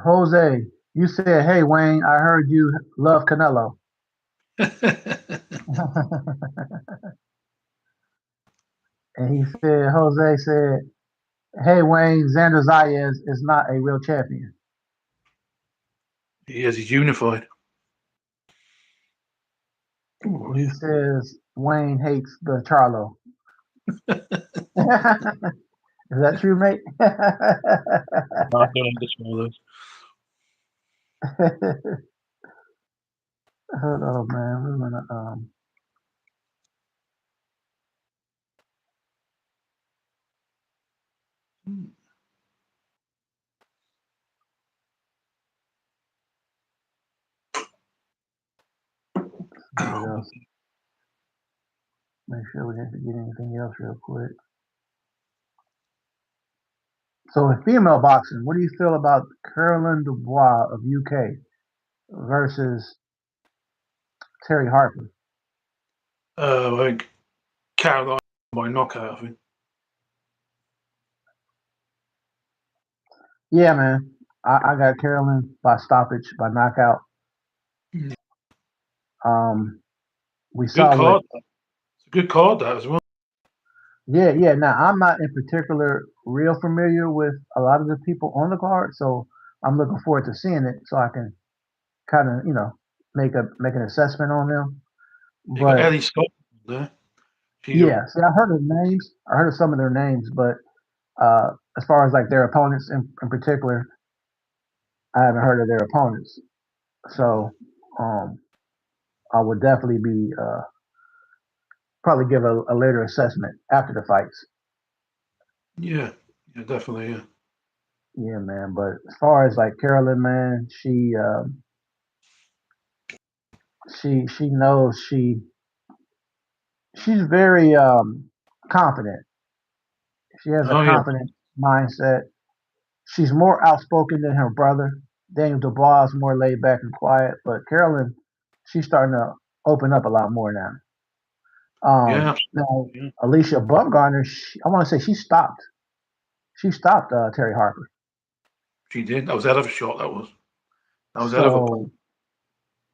Jose, you said, "Hey Wayne, I heard you love Canelo." And Jose said, "Hey Wayne, Xander Zayas is not a real champion." He's unified. He says Wayne hates the Charlo. Is that true, mate? I don't understand those. Hold on, man. We're gonna see what else. Make sure we didn't forget anything else real quick. So in female boxing, what do you feel about Caroline Dubois of UK versus Terry Harper? Like Caroline by knockout, I think. Yeah, man. I got Caroline by stoppage, by knockout. Mm. Um, we Good saw what. card. It's a good card that as well. Yeah. Now I'm not in particular real familiar with a lot of the people on the card, so I'm looking forward to seeing it so I can kind of make an assessment on them. You got But Ellie Scott there. She's a yeah, see, I heard of names. I heard of some of their names, but as far as like their opponents in particular, I haven't heard of their opponents. So um, I would definitely be probably give a later assessment after the fights. yeah, definitely, yeah. Yeah, man. But as far as like Carolyn, man, she knows she's very confident. She has a Oh yeah, confident mindset. She's more outspoken than her brother. Daniel Dubois is more laid back and quiet, but Carolyn, she's starting to open up a lot more now. yeah, Now yeah. Alicia Bumgarner, I want to say she stopped. She stopped Terry Harper. She did. That was out of a shot. That was out of a So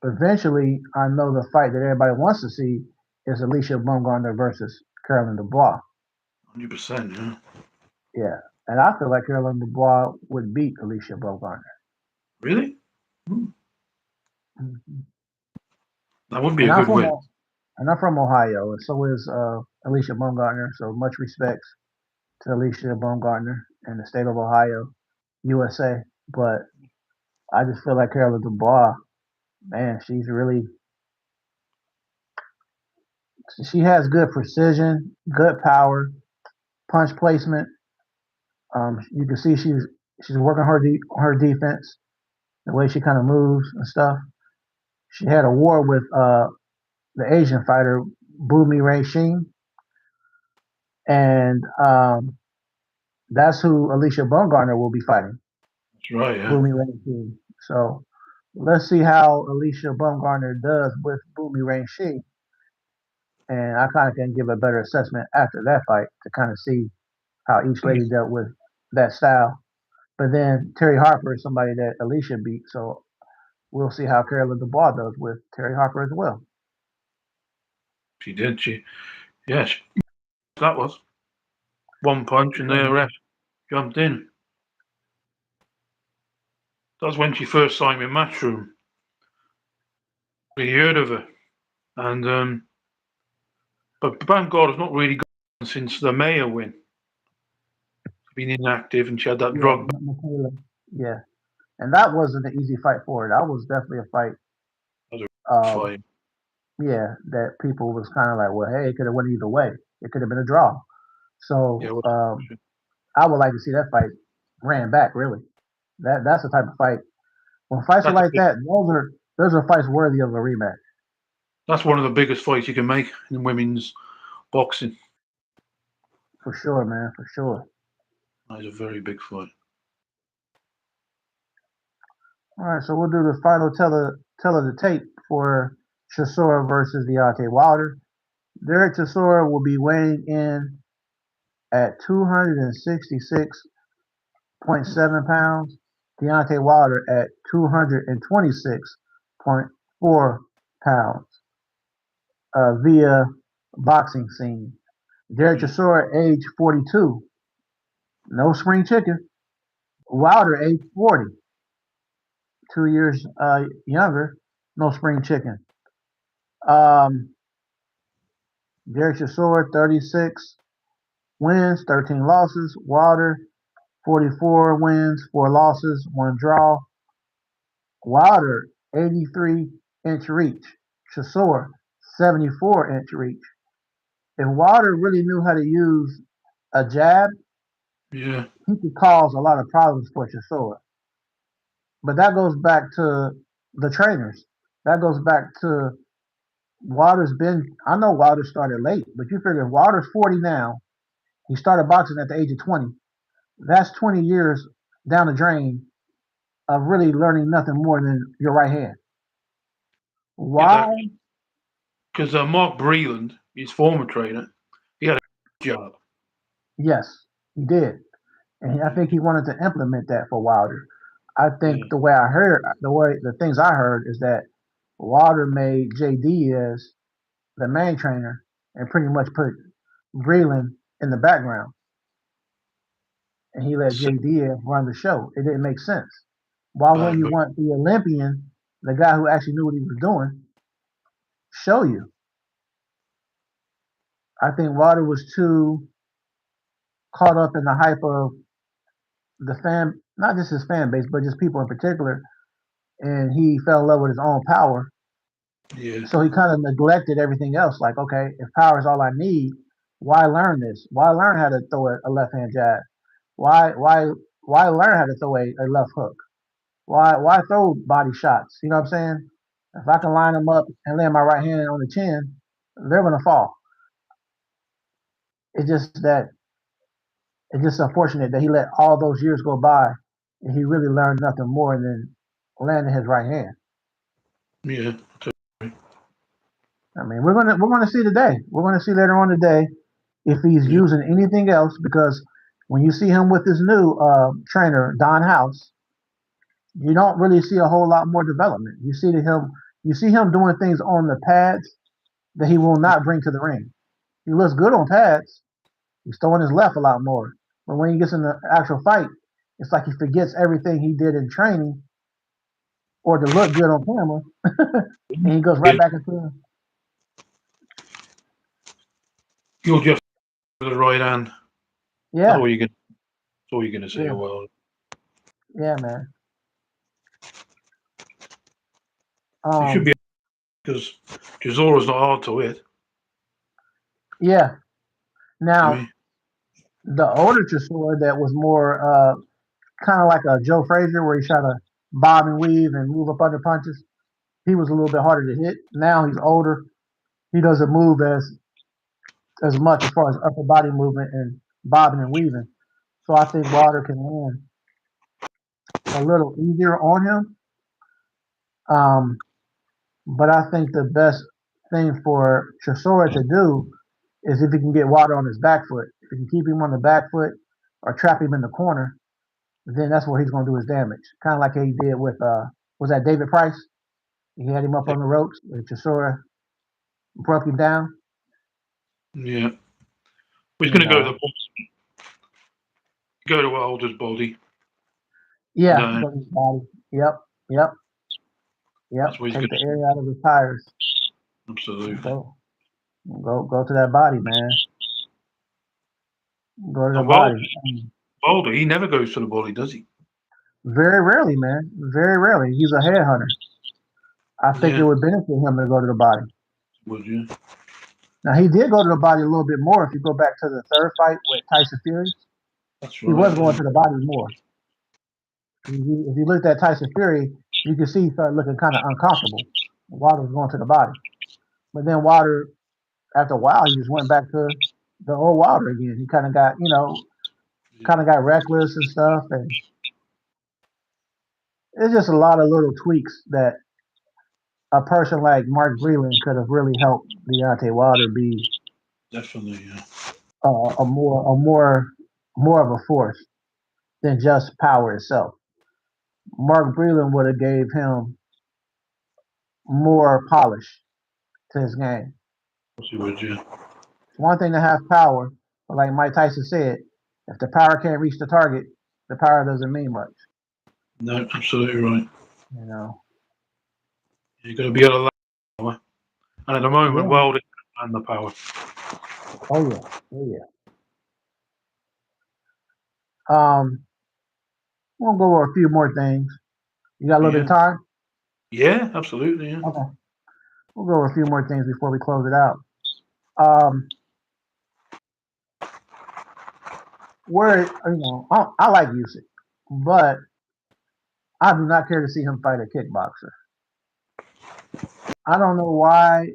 eventually, I know the fight that everybody wants to see is Alicia Bumgarner versus Carolyn Dubois. 100%. Yeah, Yeah, and I feel like Carolyn Dubois would beat Alicia Bumgarner. really. Hmm. Mhm. That would be And a I'm good from win. and I'm from Ohio, and so is Alicia Bumgarner. So much respect to Alicia Bumgarner in the state of Ohio, USA. But I just feel like Carolyn Dubois, man, she has good precision, good power, punch placement. You can see she's working her defense, the way she kind of moves and stuff. She had a war with the Asian fighter Bumi Ray Sheen, and that's who Alicia Bumgarner will be fighting, That's right. Yeah, Bumi Ray Sheen. So let's see how Alicia Bumgarner does with Bumi Ray Sheen, and I kind of can give a better assessment after that fight to kind of see how each lady dealt with that style. But then Terry Harper is somebody that Alicia beat, so we'll see how Carolyn Dubois does with Terry Harper as well. she did. Yeah, that was one punch, and the ref jumped in. That's when she first signed with Matchroom. We heard of her, and but Bangor has not really gone since the Mayor win. She's been inactive, and she had that Yeah, drug. Michaela. Yeah, and that wasn't an easy fight for her. That was definitely a fight. That was a Um, fight. yeah, that people was kind of like, well, hey, it could have went either way. It could have been a draw. Yeah, So I would like to see that fight ran back. Really, that's the type of fight. When fights are that's a like big, that, those are fights worthy of a rematch that's one of the biggest fights you can make in women's boxing. for sure, man, for sure. That is a very big fight. All right, so we'll do the final tell of the tape for Chisora versus Deontay Wilder. Derek Chisora will be weighing in at 266.7 pounds. Deontay Wilder at 226.4 pounds via boxing scene. Derek Yeah, Chisora, age 42, no spring chicken. Wilder, age 40, 2 years younger, no spring chicken. Um, Derek Chisora, 36 wins, 13 losses. Wilder, 44 wins, 4 losses, 1 draw. Wilder, 83 inch reach. Chisora, 74-inch reach. If Wilder really knew how to use a jab, Yeah. he could cause a lot of problems for Chisora. But that goes back to the trainers. That goes back to Wilder's been. I know Wilder started late, but you figure if Wilder's 40 now. He started boxing at the age of 20. That's 20 years down the drain of really learning nothing more than your right hand. Get that Why? because Mark Breland, his former trainer, he had a job. Yes, he did. And I think he wanted to implement that for Wilder. I think Yeah. the way I heard, the things I heard is that Wilder made JD as the main trainer and pretty much put Breland in the background. And he let So, JD run the show. It didn't make sense. Why wouldn't you but want the Olympian, the guy who actually knew what he was doing, show you? I think Wilder was too caught up in the hype of the fan, not just his fan base, but just people in particular, and he fell in love with his own power. yeah, So he kind of neglected everything else. Like, okay, if power is all I need, why learn this? Why learn how to throw a left hand jab? Why learn how to throw a left hook? Why throw body shots? You know what I'm saying? If I can line them up and land my right hand on the chin, they're gonna fall. It's just that it's just unfortunate that he let all those years go by and he really learned nothing more than landing his right hand. yeah, I mean, we're gonna see today. We're gonna see later on today if he's yeah. using anything else because when you see him with his new trainer Don House, you don't really see a whole lot more development. You see him doing things on the pads that he will not bring to the ring. He looks good on pads. He's throwing his left a lot more, but when he gets in the actual fight, it's like he forgets everything he did in training or to look good on camera, and he goes right Yeah. back into You're just with the right hand. That's yeah, all you can. That's all you're going to see. yeah, Well, yeah, man. it should be Um, because Chisora's not hard to hit. yeah. I Now mean, the older Chisora that was more kind of like a Joe Frazier, where he tried to bob and weave and move up under punches. He was a little bit harder to hit. Now he's older. He doesn't move as much as far as upper body movement and bobbing and weaving. So I think Wilder can land a little easier on him. Um, but I think the best thing for Chisora to do is if he can get Wilder on his back foot. If he can keep him on the back foot or trap him in the corner, then that's where he's going to do his damage. Kind of like he did with was that David Price? He had him up on the ropes, and Chisora broke him down. yeah. But he's You going to go to know, the go to Wilder's body. yeah, No, go to his body. Yep, yep, yep. that's what he's Take going the to. air out of his tires. Absolutely. Go, go to that body, man. Go to the And Wilder, body. Wilder, he never goes to the body, does he? Very rarely, man. Very rarely. He's a headhunter. I think it Yeah, would benefit him to go to the body. would you? Now he did go to the body a little bit more. If you go back to the third fight with Tyson Fury, That's he right. was going Yeah, to the body more. If you looked at Tyson Fury, you could see he started looking kind of uncomfortable. Wilder was going to the body, but then Wilder, after a while, he just went back to the old Wilder again. He kind of got, yeah. kind of got reckless and stuff, and it's just a lot of little tweaks that a person like Mark Breland could have really helped Deontay Wilder be Definitely. Yeah. more of a force than just power itself. Mark Breland would have gave him more polish to his game. Of course he would. Yeah. It's one thing to have power, but like Mike Tyson said, if the power can't reach the target, the power doesn't mean much. No, absolutely right. You know. You've got to be able to land. And at the moment, Yeah. Wilder and the power. Oh yeah. Oh yeah. Um, we'll go over a few more things. You got a little bit of Yeah. time? Yeah, absolutely. Yeah. Okay, we'll go over a few more things before we close it out. Um, I like Usyk, but I do not care to see him fight a kickboxer. I don't know why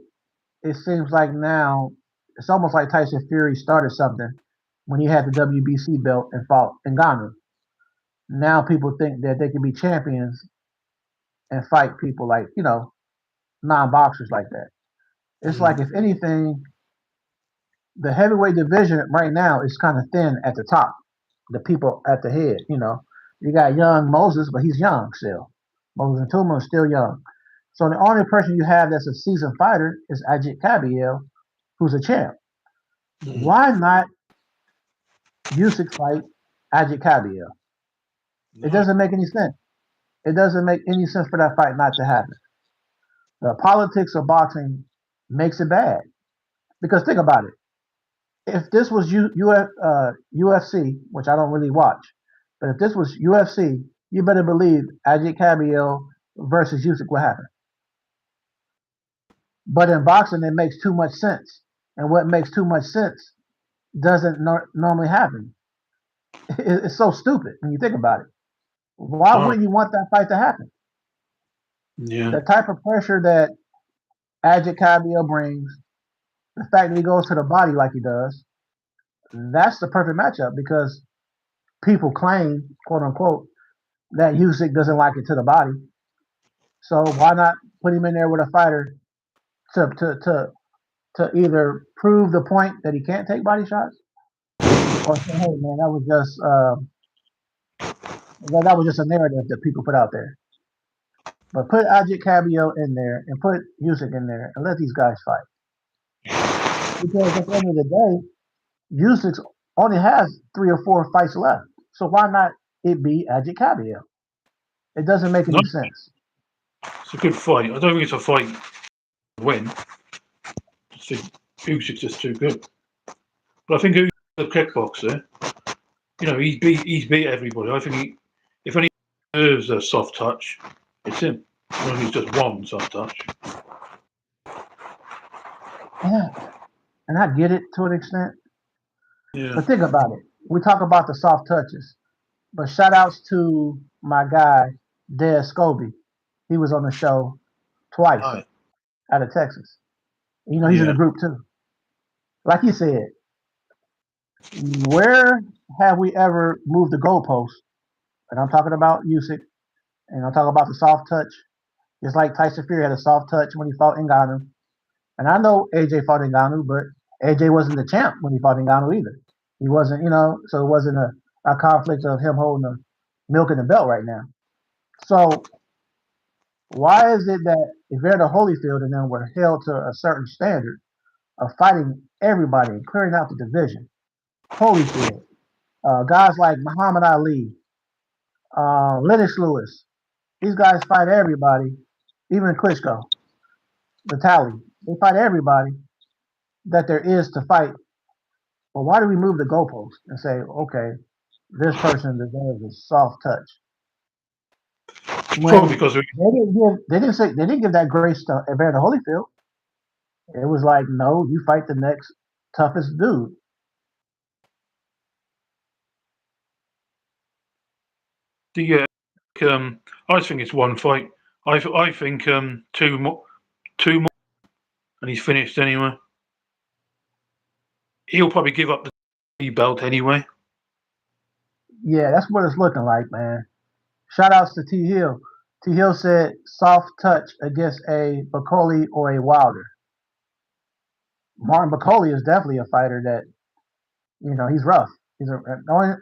it seems like now it's almost like Tyson Fury started something when he had the WBC belt and fought Ngannou. Now people think that they can be champions and fight people like non-boxers like that. It's like Mm. if anything, the heavyweight division right now is kind of thin at the top. The people at the head, you got young Moses, but he's young still. Moses Ntuma is still young. So the only person you have that's a seasoned fighter is Ajit Kabiel, who's a champ. Mm. Why not Usyk fight Ajit Kabiel? It No. doesn't make any sense. It doesn't make any sense for that fight not to happen. The politics of boxing makes it bad. Because think about it. If this was UFC, which I don't really watch, but if this was UFC, you better believe Ajit Kabiel versus Usyk will happen. But in boxing, it makes too much sense. And what makes too much sense doesn't normally happen. It's so stupid when you think about it. Why Oh, wouldn't you want that fight to happen? yeah. The type of pressure that Ajit Kabiel brings, the fact that he goes to the body like he does, that's the perfect matchup because people claim, quote unquote, that Usyk doesn't like it to the body. So why not put him in there with a fighter to to to to either prove the point that he can't take body shots, or say, hey man, that was just a narrative that people put out there. But put Ajit Cabio in there and put Usyk in there and let these guys fight. Because at the end of the day, Usyk only has 3 or 4 fights left. So why not it be Ajit Cabio? It doesn't make No, any sense. it's a good fight. I don't think it's a fight to win. I think Usyk's just too good. But I think Usyk's a kickboxer. He's beat everybody. I think if any deserves a soft touch, it's him. I don't think it's just one soft touch. Yeah, and I get it to an extent. Yeah. But think about it. We talk about the soft touches. But shout outs to my guy, Des Scobie. He was on the show twice Aye. out of Texas. He's in the Yeah. group too. Like he said, where have we ever moved the goalpost? And I'm talking about Usyk, and I'm talking about the soft touch. Just like Tyson Fury had a soft touch when he fought Ngannou. And I know AJ fought Ngannou, but AJ wasn't the champ when he fought Ngannou either. He wasn't, so it wasn't a conflict of him holding the milk in the belt right now. So why is it that Evander Holyfield and them were held to a certain standard of fighting everybody and clearing out the division? Holyfield, guys like Muhammad Ali, Lennox Lewis, these guys fight everybody, even Klitschko, the tally. They fight everybody that there is to fight. But why do we move the goalpost and say, okay, this person deserves a soft touch? Probably When because they didn't give that grace to Evander Holyfield. It was like, no, you fight the next toughest dude. the I think it's one fight. I think two more, and he's finished anyway. He'll probably give up the belt anyway. Yeah, that's what it's looking like, man. Shout outs to T Hill. T Hill said soft touch against a Bacoli or a Wilder. Martin Bacoli is definitely a fighter that, he's rough. The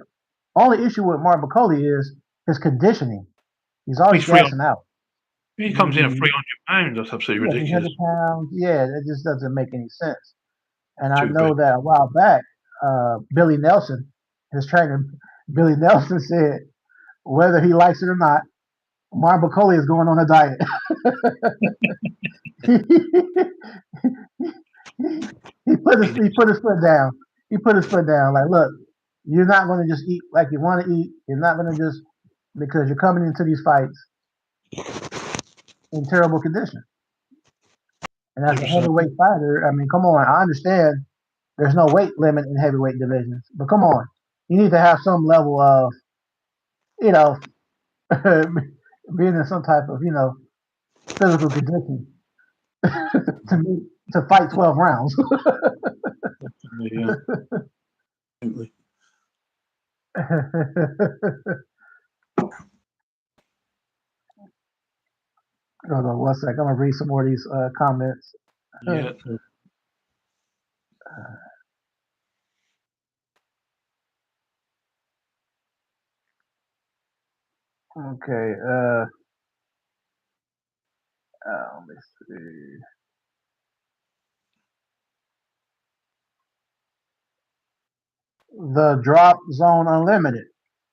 only issue with Martin Bacoli is his conditioning. He's always He's free on. gassing out. He comes in at Mm, 300 pounds. That's absolutely yeah, ridiculous. 300 pounds. Yeah, it just doesn't make any sense. And I Too big. know that a while back, Billy Nelson, his trainer, Billy Nelson said, whether he likes it or not, Martin Bacoli is going on a diet. he put his foot down. He put his foot down. Like, look, you're not going to just eat like you want to eat. You're not going to just because you're coming into these fights. in terrible condition. And as a 100%. heavyweight fighter, I mean, come on. I understand there's no weight limit in heavyweight divisions, but come on, you need to have some level of, you know, being in some type of, physical condition to meet, to fight 12 rounds. Yeah. Absolutely. Hold on one sec. I'm gonna read some more of these comments. Yeah. Okay. Let me see. The Drop Zone Unlimited.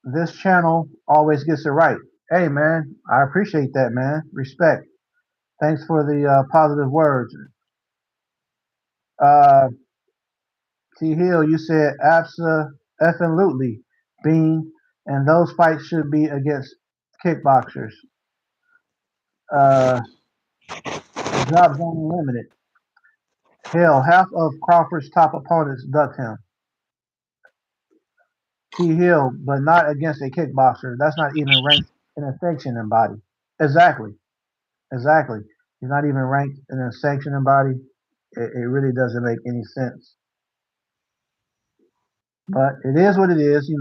This channel always gets it right. Hey man, I appreciate that, man. Respect. Thanks for the positive words. Uh, T Hill, you said absolutely, Bean, and those fights should be against kickboxers. Uh, the Drop Zone Unlimited. Hell, half of Crawford's top opponents ducked him. T Hill, but not against a kickboxer. That's not even ranked in a sanctioning body. Exactly. Exactly. He's not even ranked in a sanctioning body. It really doesn't make any sense. But it is what it is.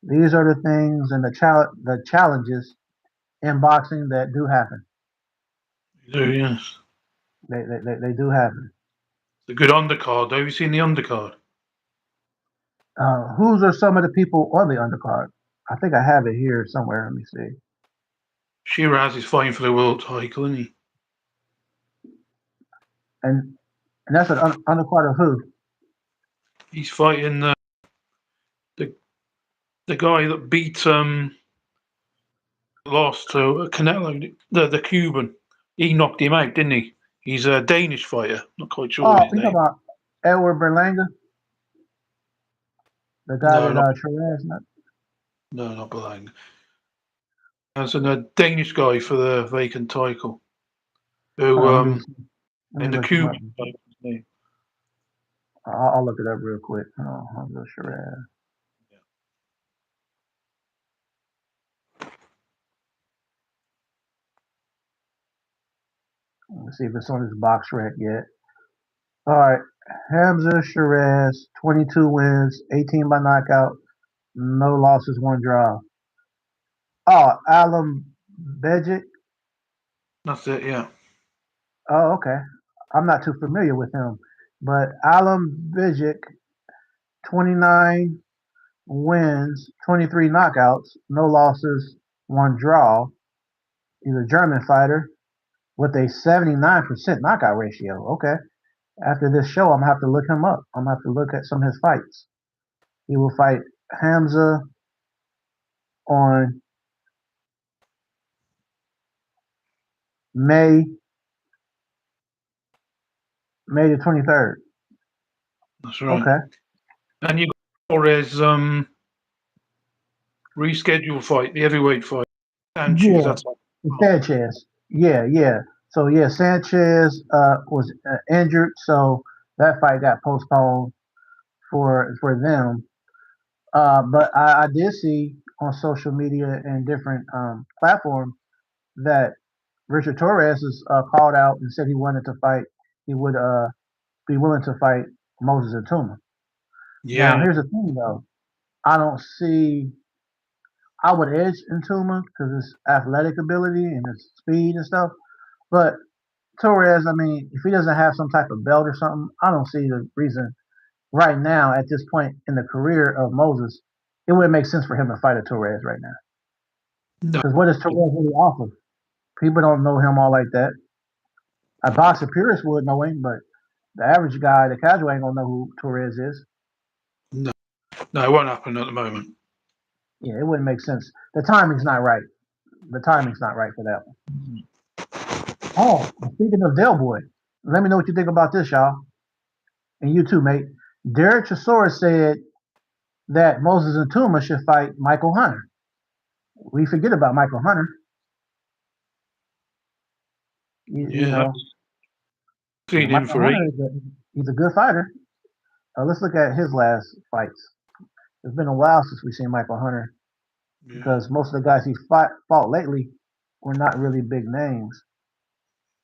These are the things and the challenges in boxing that do happen. You do, yes. They do happen. It's a good undercard. Have you seen the undercard? Whose are some of the people on the undercard? I think I have it here somewhere. Let me see. Shiraz is fighting for the world title, isn't he? And that's an undercard of who? He's fighting the the guy that beat lost to Canelo, the Cuban. He knocked him out, didn't he? He's a Danish fighter. Not quite sure of Oh, his you know name. about Edward Berlanga, the guy No, that not Shiraz. no, not Belang. There's a Danish guy for the vacant title who Hold on, let and me the look him up. Cuban. His name. I'll look it up real quick. Hamza Shiraz. Let's see if it's on his box rack yet. All right, Hamza Shiraz, 22 wins, 18 by knockout, no losses, one draw. Oh, Alam Bejic. That's it. Yeah. Oh, okay. I'm not too familiar with him, but Alam Bejic, 29 wins, 23 knockouts, no losses, one draw. He's a German fighter with a 79% knockout ratio. Okay. After this show, I'm gonna have to look him up. I'm gonna have to look at some of his fights. He will fight Hamza on May May the 23rd. That's right. Okay. And you got Torres rescheduled fight, the heavyweight fight. Sanchez. Yeah, That's like, oh, Sanchez. Yeah, yeah. So yeah, Sanchez was injured, so that fight got postponed for them. But I did see on social media and different platforms that Richard Torres is called out and said he wanted to fight. He would be willing to fight Moses and Tuma. Now, yeah. here's the thing though. I don't see. I would edge Tuma because his athletic ability and his speed and stuff. But Torres, I mean, if he doesn't have some type of belt or something, I don't see the reason right now at this point in the career of Moses, it wouldn't make sense for him to fight a Torres right now. No, Because what does Torres really offer? People don't know him all like that. A boxer purist would know him, but the average guy, the casual, ain't gonna know who Torres is. no, no, it won't happen at the moment. Yeah, it wouldn't make sense. The timing's not right. The timing's not right for that one. Oh, speaking of Del Boy, let me know what you think about this, y'all. And you too, mate. Derek Chisora said that Moses and Tuma should fight Michael Hunter. We forget about Michael Hunter. You Yeah, know, seen him Michael for Hunter eight. he's a good fighter. Let's look at his last fights. It's been a while since we've seen Michael Hunter Yeah, because most of the guys he fought lately were not really big names.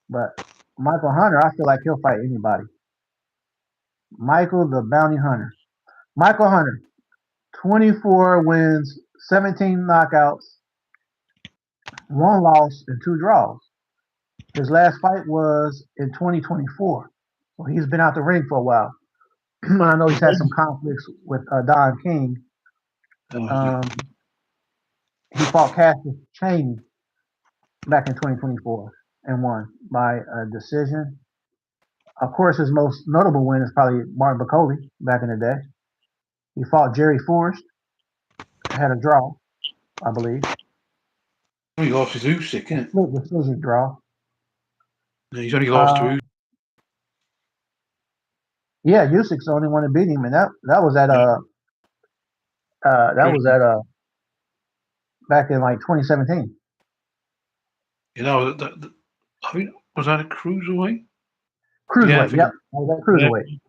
But Michael Hunter, I feel like he'll fight anybody. Michael the Bounty Hunter. Michael Hunter, 24 wins, 17 knockouts, one loss, and two draws. His last fight was in 2024. So he's been out the ring for a while. I know he's had some conflicts with Don King. Um, he fought Cassius Chaney back in 2024 and won by a decision. Of course, his most notable win is probably Martin Bacoli back in the day. He fought Jerry Forrest, had a draw, I believe, he lost his Usyk, a innit? split decision draw. Yeah, he's only lost to Uh, Usyk. yeah, Usyk's the only one that beat him, and that was at Yeah, that was at back in like 2017. you know I think was that a cruiserweight? Yeah, I Cruiserweight, think. yep, that was at Yeah, cruiserweight.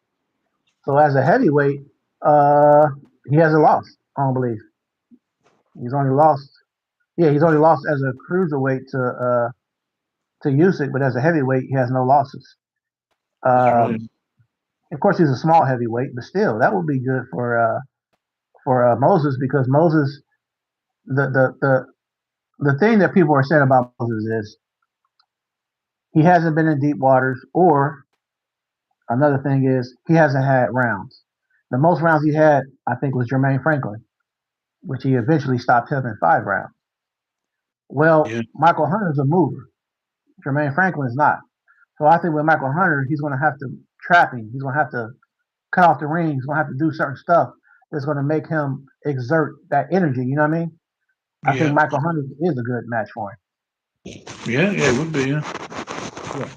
So as a heavyweight, uh, he hasn't lost. I don't believe he's only lost. Yeah, he's only lost as a cruiserweight to Usyk, but as a heavyweight, he has no losses. that's right. Um, of course, he's a small heavyweight, but still, that would be good for Moses because Moses, the the the the thing that people are saying about Moses is he hasn't been in deep waters, or another thing is he hasn't had rounds. The most rounds he had, I think, was Jermaine Franklin, which he eventually stopped him in 5 rounds. Well, Yeah, Michael Hunter's a mover. Jermaine Franklin is not. So I think with Michael Hunter, he's going to have to trap him. He's going to have to cut off the ring. He's going to have to do certain stuff that's going to make him exert that energy. You know what I mean? I think yeah, Michael Hunter is a good match for him. yeah, yeah. It would be. Yeah, Yeah,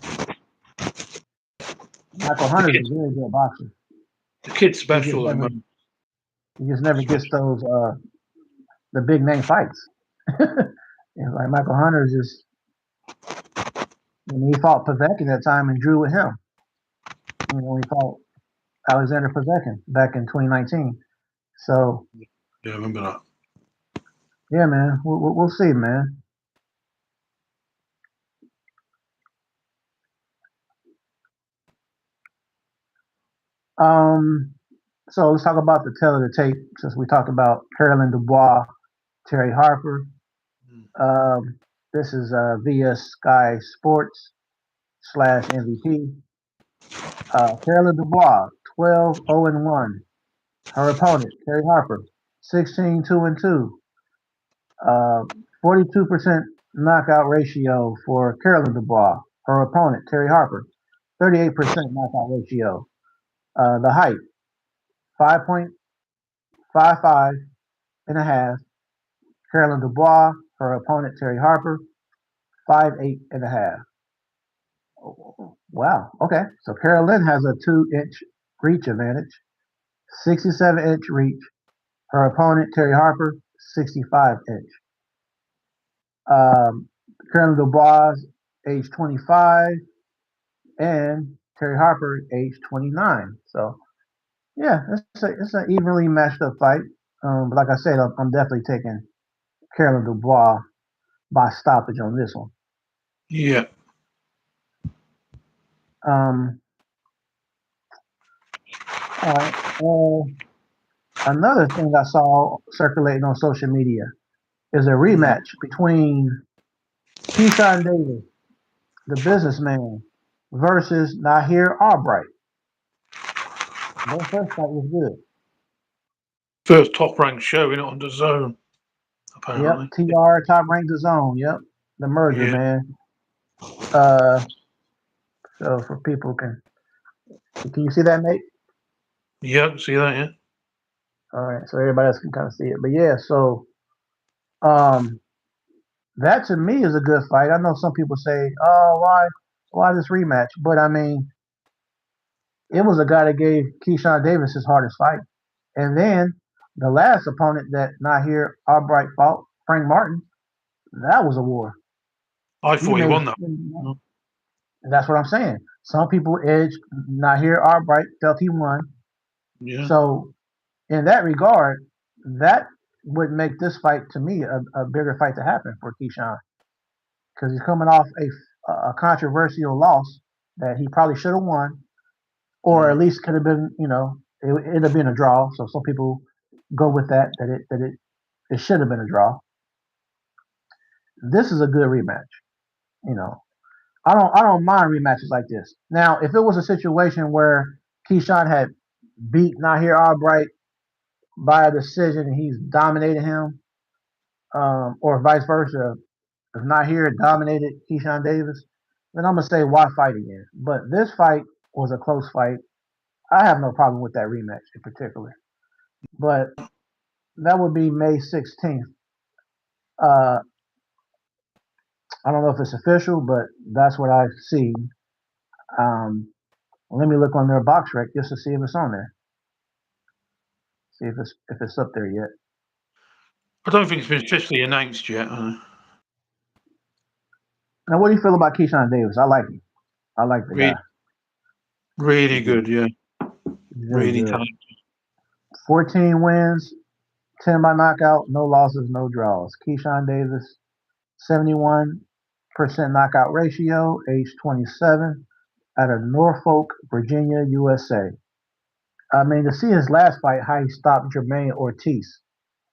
Michael the Hunter is kid, a very good boxer. the kid's He just special at the never, moment. he just never gets those the big name fights. And like Michael Hunter is just, he fought Povetkin that time and drew with him. He fought Alexander Povetkin back in 2019. So Yeah, I remember that. yeah, man, we'll see, man. Um, so let's talk about the tail of the tape since we talked about Carolyn Dubois, Terry Harper. Mm. Um, this is via Sky Sports slash MVP. Carolyn Dubois, 12-0-1. Her opponent, Terry Harper, 16-2-2. 42% knockout ratio for Carolyn Dubois. Her opponent, Terry Harper, 38% knockout ratio. The height, 5.55 and a half. Carolyn Dubois, her opponent, Terry Harper, 5'8" and a half. Wow. Okay. So Carolyn has a 2-inch reach advantage, 67-inch reach. Her opponent, Terry Harper, 65-inch. Um, Carolyn Dubois, age 25, and Terry Harper, age 29. So yeah, it's an evenly matched up fight. But like I said, I'm definitely taking Carolyn Dubois by stoppage on this one. Yeah, Um, all right. Another thing I saw circulating on social media is a mm. rematch between Keyshawn Davis, the businessman, versus Nahir Albright. Their first fight was good. First top ranked show in it on the zone, Yep, apparently. TR top ranked the zone. Yep, the merger, Yeah, man. Uh, so for people can you see that, mate? yeah, I can see that. Yeah, All right, so everybody else can kind of see it. But yeah, so um, that to me is a good fight. I know some people say, "Oh, why this rematch?" But I mean, it was a guy that gave Keyshawn Davis his hardest fight. And then the last opponent that Nahir Albright fought, Frank Martin, that was a war. I He thought he made won that. That's what I'm saying. Some people edge Nahir Albright, felt he won. Yeah. So in that regard, that would make this fight to me a bigger fight to happen for Keyshawn because he's coming off a controversial loss that he probably should have won, or at Mm. least could have been. It ended up being a draw. So some people go with that it should have been a draw. This is a good rematch. You know, I don't mind rematches like this. Now, if it was a situation where Keyshawn had beat Nahir Albright by a decision and he's dominated him, or vice versa, if Nahir dominated Keyshawn Davis, then I'm gonna say why fight again. But this fight was a close fight. I have no problem with that rematch in particular. But that would be May 16th. Uh, I don't know if it's official, but that's what I see. Um, let me look on their box rec just to see if it's on there. See if it's up there yet. I don't think it's been officially announced yet. Now, what do you feel about Keyshawn Davis? I like him. I like the guy. Really, really He's good. good. Yeah, He's really really good. talented. 14 wins, 10 by knockout, no losses, no draws. Keyshawn Davis, 71% knockout ratio, age 27, out of Norfolk, Virginia, USA. I mean, to see his last fight, how he stopped Jermaine Ortiz,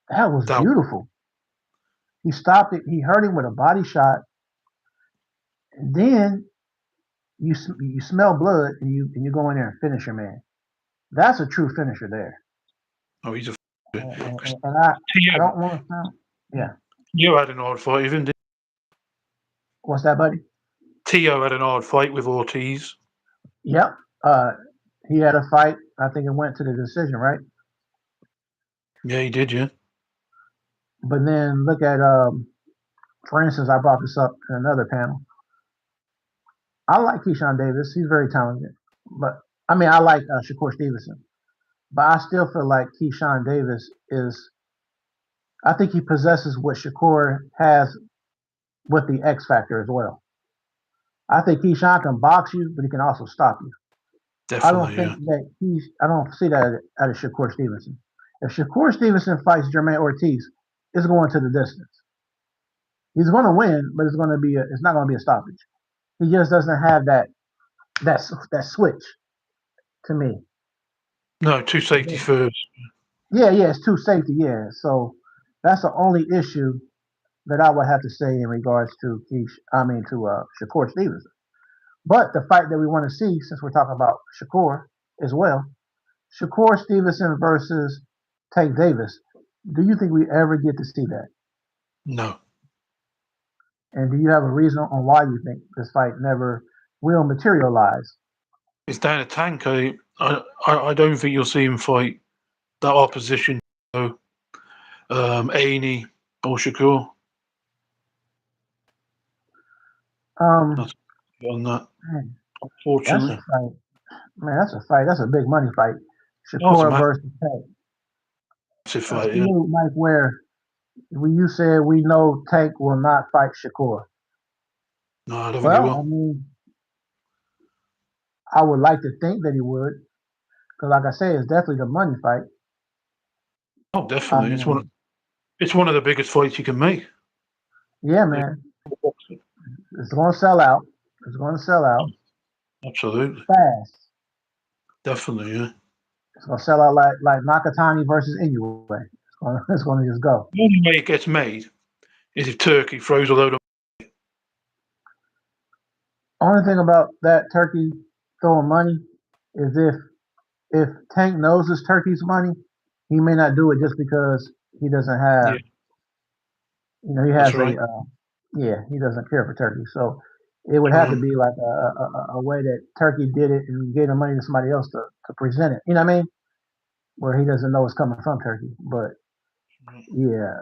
that was That beautiful. He stopped it. He hurt him with a body shot, and then you smell blood, and you go in there and finish your man. That's a true finisher there. oh, he's a. Because And I Tio, don't want to sound. Yeah. Tio had an hard fight with him. What's that, buddy? Tio had an hard fight with Ortiz. Yep. Uh, he had a fight. I think it went to the decision, right? Yeah, he did. Yeah, But then look at, for instance, I brought this up in another panel. I like Keyshawn Davis. He's very talented. But I mean, I like Shakur Stevenson. But I still feel like Keyshawn Davis is. I think he possesses what Shakur has with the X factor as well. I think Keyshawn can box you, but he can also stop you. I don't definitely. think Yeah, that he's. I don't see that out of Shakur Stevenson. If Shakur Stevenson fights Jermaine Ortiz, it's going to the distance. He's going to win, but it's not going to be a stoppage. He just doesn't have that switch to me. no, two safety first. Yeah, it's too safety. Yeah, so that's the only issue that I would have to say in regards to Shakur Stevenson. But the fight that we want to see, since we're talking about Shakur as well, Shakur Stevenson versus Tank Davis. Do you think we ever get to see that? No, And do you have a reason on why you think this fight never will materialize? it's down to Tank. I don't think you'll see him fight that opposition. You Aney or Shakur. Um, That's on that. man, that's a Unfortunately, fight. Man, that's a fight. That's a big money fight. oh, it's a Shakur versus Tank. massive To fight. Yeah, me, Mike, where when you said we know Tank will not fight Shakur. no, I don't think he Well, I will. mean, I would like to think that he would, because like I say, it's definitely the money fight. Oh, I definitely. mean, It's one of the biggest fights you can make. yeah, man, it's going to sell out. It's going to sell out Absolutely, fast. definitely. Yeah. It's going to sell out like Nakatani versus Inoue. It's going to just go. The only way it gets made is if Turkey throws a load of. Only thing about that Turkey throwing money is if Tank knows it's Turkey's money, he may not do it just because he doesn't Yeah, have, he that's has right. yeah, he doesn't care for Turkey. So it would have to Um, be like a way that Turkey did it and gave the money to somebody else to present it. You know what I mean? Where he doesn't know it's coming from Turkey. But yeah,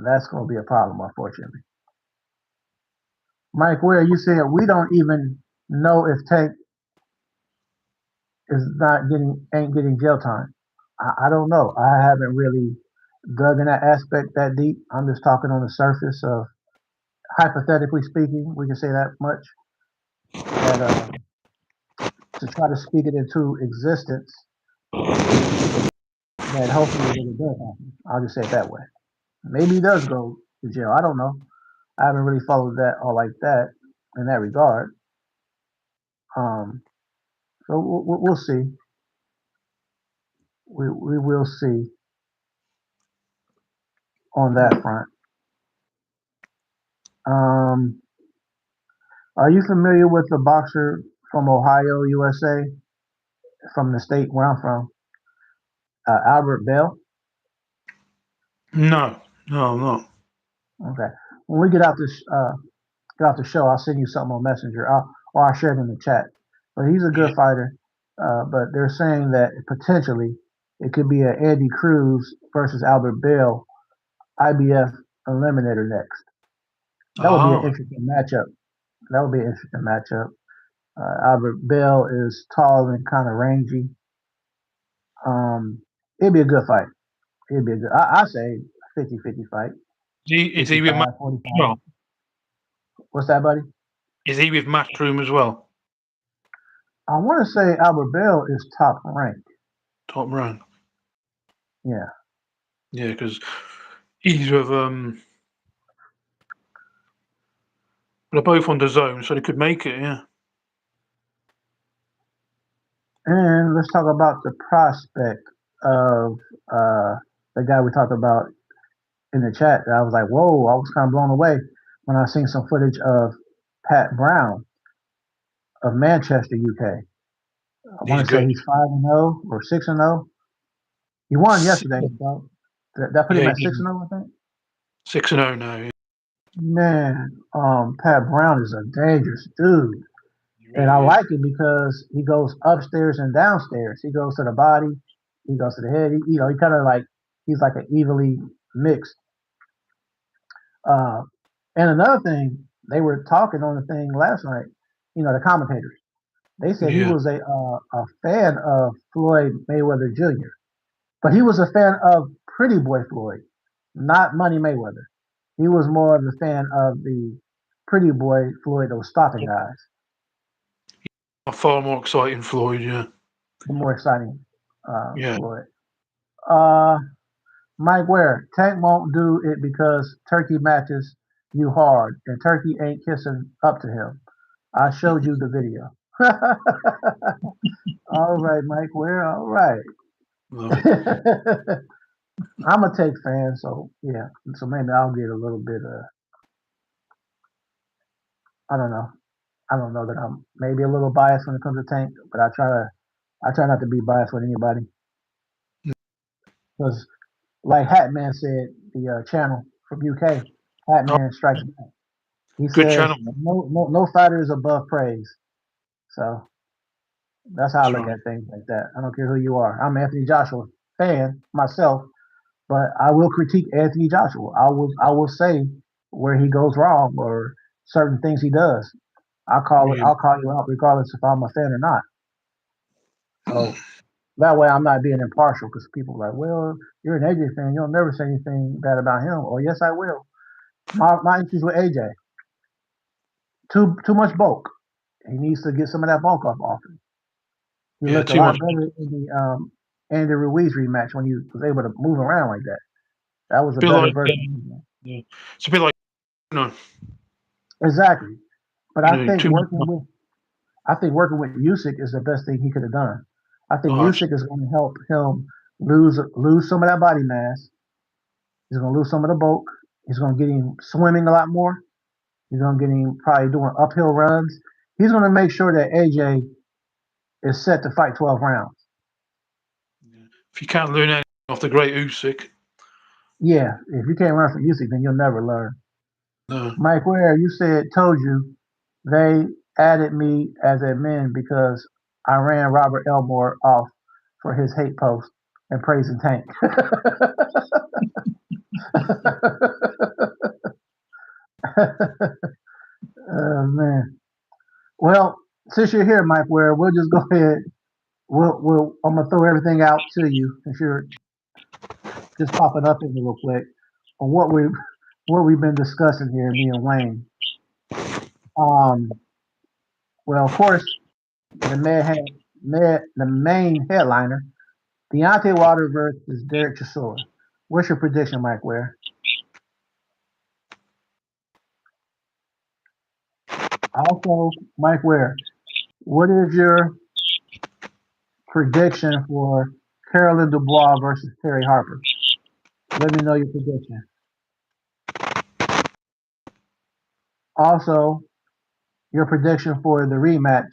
that's going to be a problem, unfortunately. Mike, where you said we don't even know if Tank is not getting ain't getting jail time. I don't know. I haven't really dug in that aspect that deep. I'm just talking on the surface of hypothetically speaking, we can say that much, that to try to speak it into existence, that hopefully that it does happen. I'll just say it that way. Maybe he does go to jail. I don't know. I haven't really followed that all like that in that regard. Um, so we'll see. We will see on that front. Um, are you familiar with the boxer from Ohio, USA, from the state where I'm from, Albert Bell? No, no, I'm not. Okay. When we get off the show, I'll send you something on Messenger, or I'll share it in the chat. But he's a Yeah. good fighter. But they're saying that potentially it could be a Andy Cruz versus Albert Bell IBF eliminator next. That would be an Ah, interesting matchup. That would be an interesting matchup. Albert Bell is tall and kind of rangy. It'd be a good fight. It'd be a good. I say 50-50 fight. is he with Matt 55, as 45. well? What's that, buddy? Is he with Matchroom as well? I want to say Albert Bell is top ranked. Top rank. Yeah. Yeah, because he's with they're both on the zone, so they could make it. Yeah. And let's talk about the prospect of the guy we talked about in the chat. I was like, whoa, I was kind of blown away when I seen some footage of Pat Brown of Manchester, UK. I He's want to say good. he's 5-0 or 6-0. He won S- yesterday, so that put him Yeah, at he six did and 0, I think. 6-0 now. Yeah. Man, Pat Brown is a dangerous dude. He And I really is. like it because he goes upstairs and downstairs. He goes to the body, he goes to the head. He kind of like he's like an evenly mixed. Uh, and another thing, they were talking on the thing last night. The commentators. They said he Yeah. was a fan of Floyd Mayweather Jr., but he was a fan of Pretty Boy Floyd, not Money Mayweather. He was more of a fan of the Pretty Boy Floyd that was stopping guys. Far more exciting, Floyd. Yeah. The more exciting Yeah. Floyd. Uh, Mike Ware, Tank won't do it because Turkey matches you hard, and Turkey ain't kissing up to him. I showed you the video. All right, Mike Ware. All right. Love it. I'm a Take fan, so yeah. So maybe I'll get a little bit of. I don't know. I don't know that I'm maybe a little biased when it comes to Tank, but I try not to be biased with anybody because, like Hatman said, the channel from UK, Oh, Hatman Strikes Back. He good says channel. no fighter is above praise. So that's how I That's look right. at things like that. I don't care who you are. I'm an Anthony Joshua fan myself, but I will critique Anthony Joshua. I will say where he goes wrong or certain things he does. Yeah. I'll call you out regardless if I'm a fan or not. So that way I'm not being impartial because people are like, well, you're an AJ fan, you'll never say anything bad about him. Oh yes I will. My issues with AJ. Too much bulk. He needs to get some of that bulk off him. He Yeah. looked a Too much. lot better in the Andy Ruiz rematch when he was able to move around like that. That was A a bit better like version of him. yeah. It's a bit like Exactly. But too much. I think working with Usyk is the best thing he could have done. I think Oh, Usyk is going to help him lose some of that body mass. He's going to lose some of the bulk. He's going to get him swimming a lot more. He's going to get him probably doing uphill runs. He's going to make sure that AJ is set to fight 12 rounds. if you can't learn anything off the great Usyk, Yeah, if you can't learn from Usyk, then you'll never learn. no. Mike Ware, you said, told you they added me as admin because I ran Robert Elmore off for his hate post and praising Tank. Oh, man. Well, since you're here, Mike Ware, we'll just go ahead. I'm gonna throw everything out to you since you're just popping up in here real quick on what we what we've been discussing here, me and Wayne. Um, well, of course, the main headliner, Deontay Wilder versus Derek Chisora. What's your prediction, Mike Ware? Also, Mike Ware, what is your prediction for Carolyn Dubois versus Terry Harper? Let me know your prediction. Also, your prediction for the rematch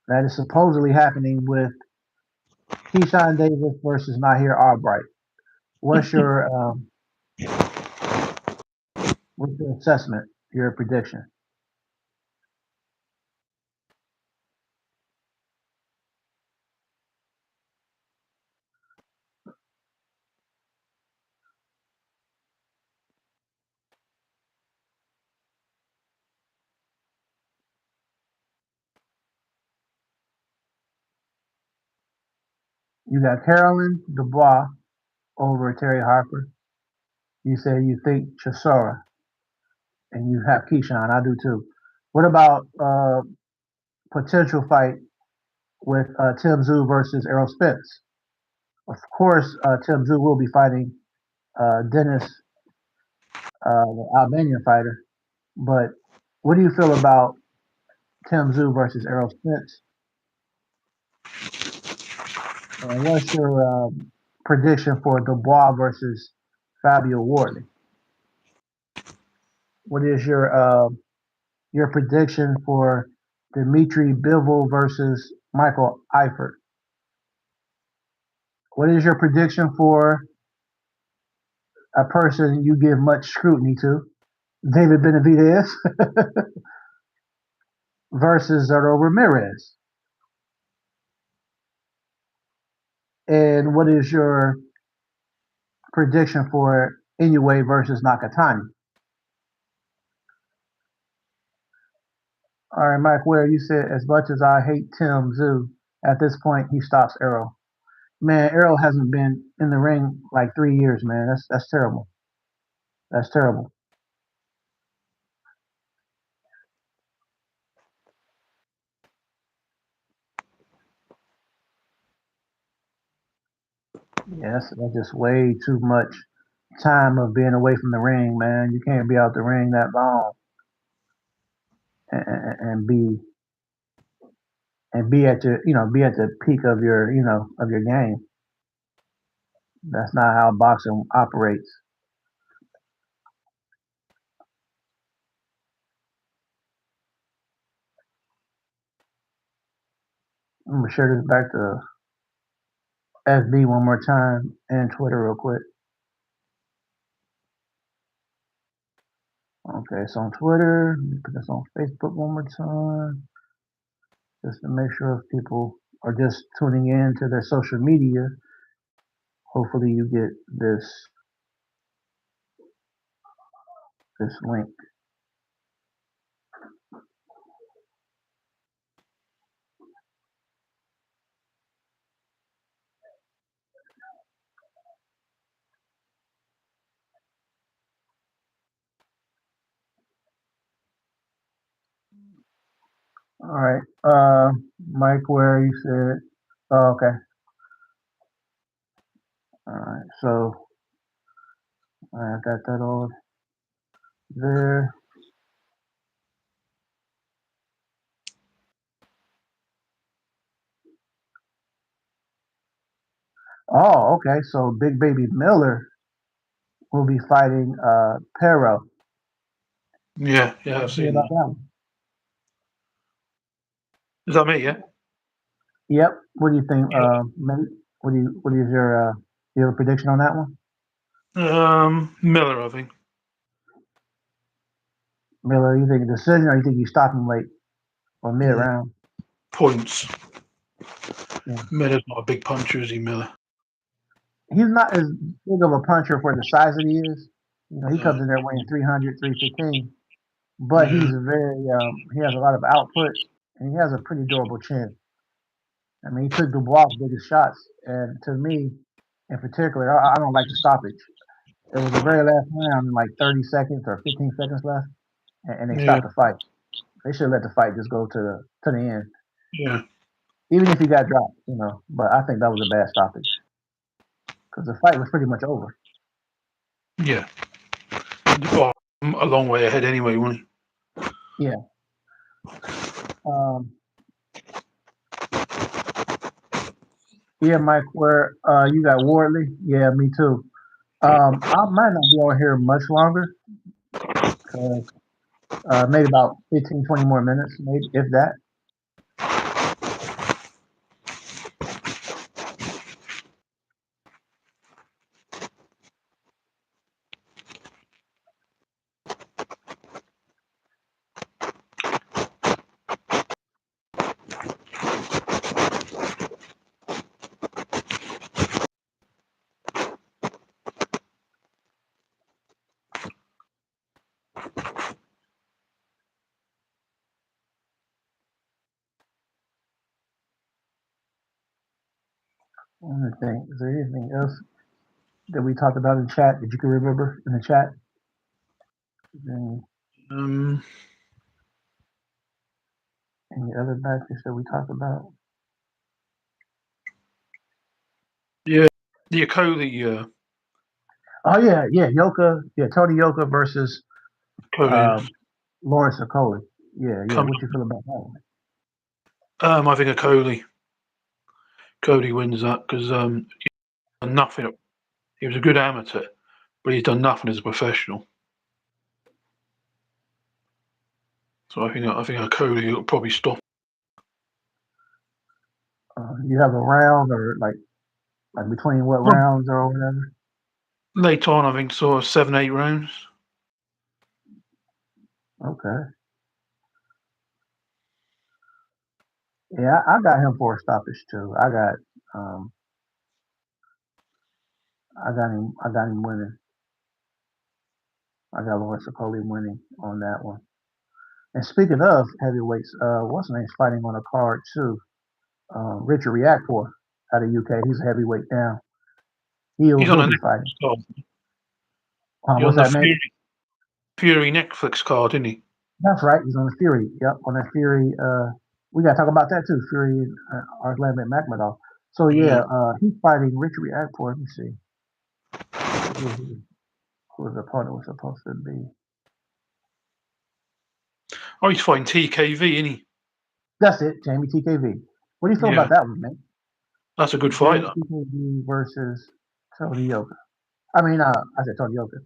that is supposedly happening with Keyshawn Davis versus Nahir Albright. What's your what's your assessment? Your prediction? You got Carolyn Dubois over Terry Harper. You say you think Chisora, and you have Keyshawn. I do too. What about potential fight with Tim Tszyu versus Errol Spence? Of course, Tim Tszyu will be fighting Dennis, the Albanian fighter. But what do you feel about Tim Tszyu versus Errol Spence? And what's your prediction for Dubois versus Fabio Wardley? What is your prediction for Dimitri Bivol versus Michael Eifert? What is your prediction for a person you give much scrutiny to, David Benavidez versus Zerto Ramirez? And what is your prediction for Inoue versus Nakatani? All right, Mike Ware, you said as much as I hate Tim Tszyu, at this point he stops Errol. Man, Errol hasn't been in the ring like 3 years, man. That's terrible. That's terrible. Yes, that's just way too much time of being away from the ring, man. You can't be out the ring that long and be at your be at the peak of your of your game. That's not how boxing operates. I'm gonna share this back to SB one more time and Twitter real quick. Okay, so on Twitter, let me put this on Facebook one more time, just to make sure if people are just tuning in to their social media, hopefully you get this link. All right, Mike, where you said, oh, okay, all right, so I got that all there. Oh, okay, so Big Baby Miller will be fighting Pero. Yeah, yeah, What do I've you think seen about that. that one? Is that me? Yeah. Yep. What do you think, Yeah. mate? What is your prediction on that one? Miller, I think. Miller, you think a decision, or you think you stop him late or mid Mm, round? points. Yeah. Miller's not a big puncher, is he, Miller? He's not as big of a puncher for the size that he is. He No. comes in there weighing 300, 315, but Yeah. he has a lot of output and he has a pretty durable chin. I mean, he took Dubois' biggest shots, and to me, in particular, I don't like the stoppage. It was the very last round, like 30 seconds or 15 seconds left, and they Yeah, stopped the fight. They should let the fight just go to the end, yeah, even if he got dropped, you know. But I think that was a bad stoppage because the fight was pretty much over. yeah. Well, a long way ahead anyway, wasn't Yeah. Um, yeah, Mike. Where you got Wardley? Yeah, me too. I might not be on here much longer because maybe about 15, 20 more minutes, maybe if that. Let me think. Is there anything else that we talked about in chat that you can remember in the chat? Any, he? Um, any other matches that we talked about? yeah, the Akoli Oh yeah, Yoka, yeah, Tony Yoka versus Cody um, Lawrence Okolie. Yeah. coming. What you feel about that one? I think Cody wins that because he's done nothing. He was a good amateur, but he's done nothing as a professional. So I think Cody will probably stop You have a round or like between what well, rounds or whatever? late on. I think sort of 7, 8 rounds. Okay. Yeah, I got him for a stoppage too. Um I got him winning. I got Lawrence Okolie winning on that one. And speaking of heavyweights, what's his name's fighting on a card too? Richard Riakporhe out of UK. He's a heavyweight down. He's on He'll a be Netflix fighting. card. He's What's on the that name? Fury Netflix card, isn't he? That's right. He's on the Fury. Yep, on that Fury. We got to talk about that too. Fury and Arslan Makhmedov. So Yeah. yeah, he's fighting Richard Riakporhe. Let me see who his opponent was supposed to be. Oh, he's fighting TKV, isn't he? That's it, Jamie TKV. What do you feel Yeah, about that one, man? that's a good fight. Jamie TKV versus Tony Yoka. I mean, I said Tony Yoka.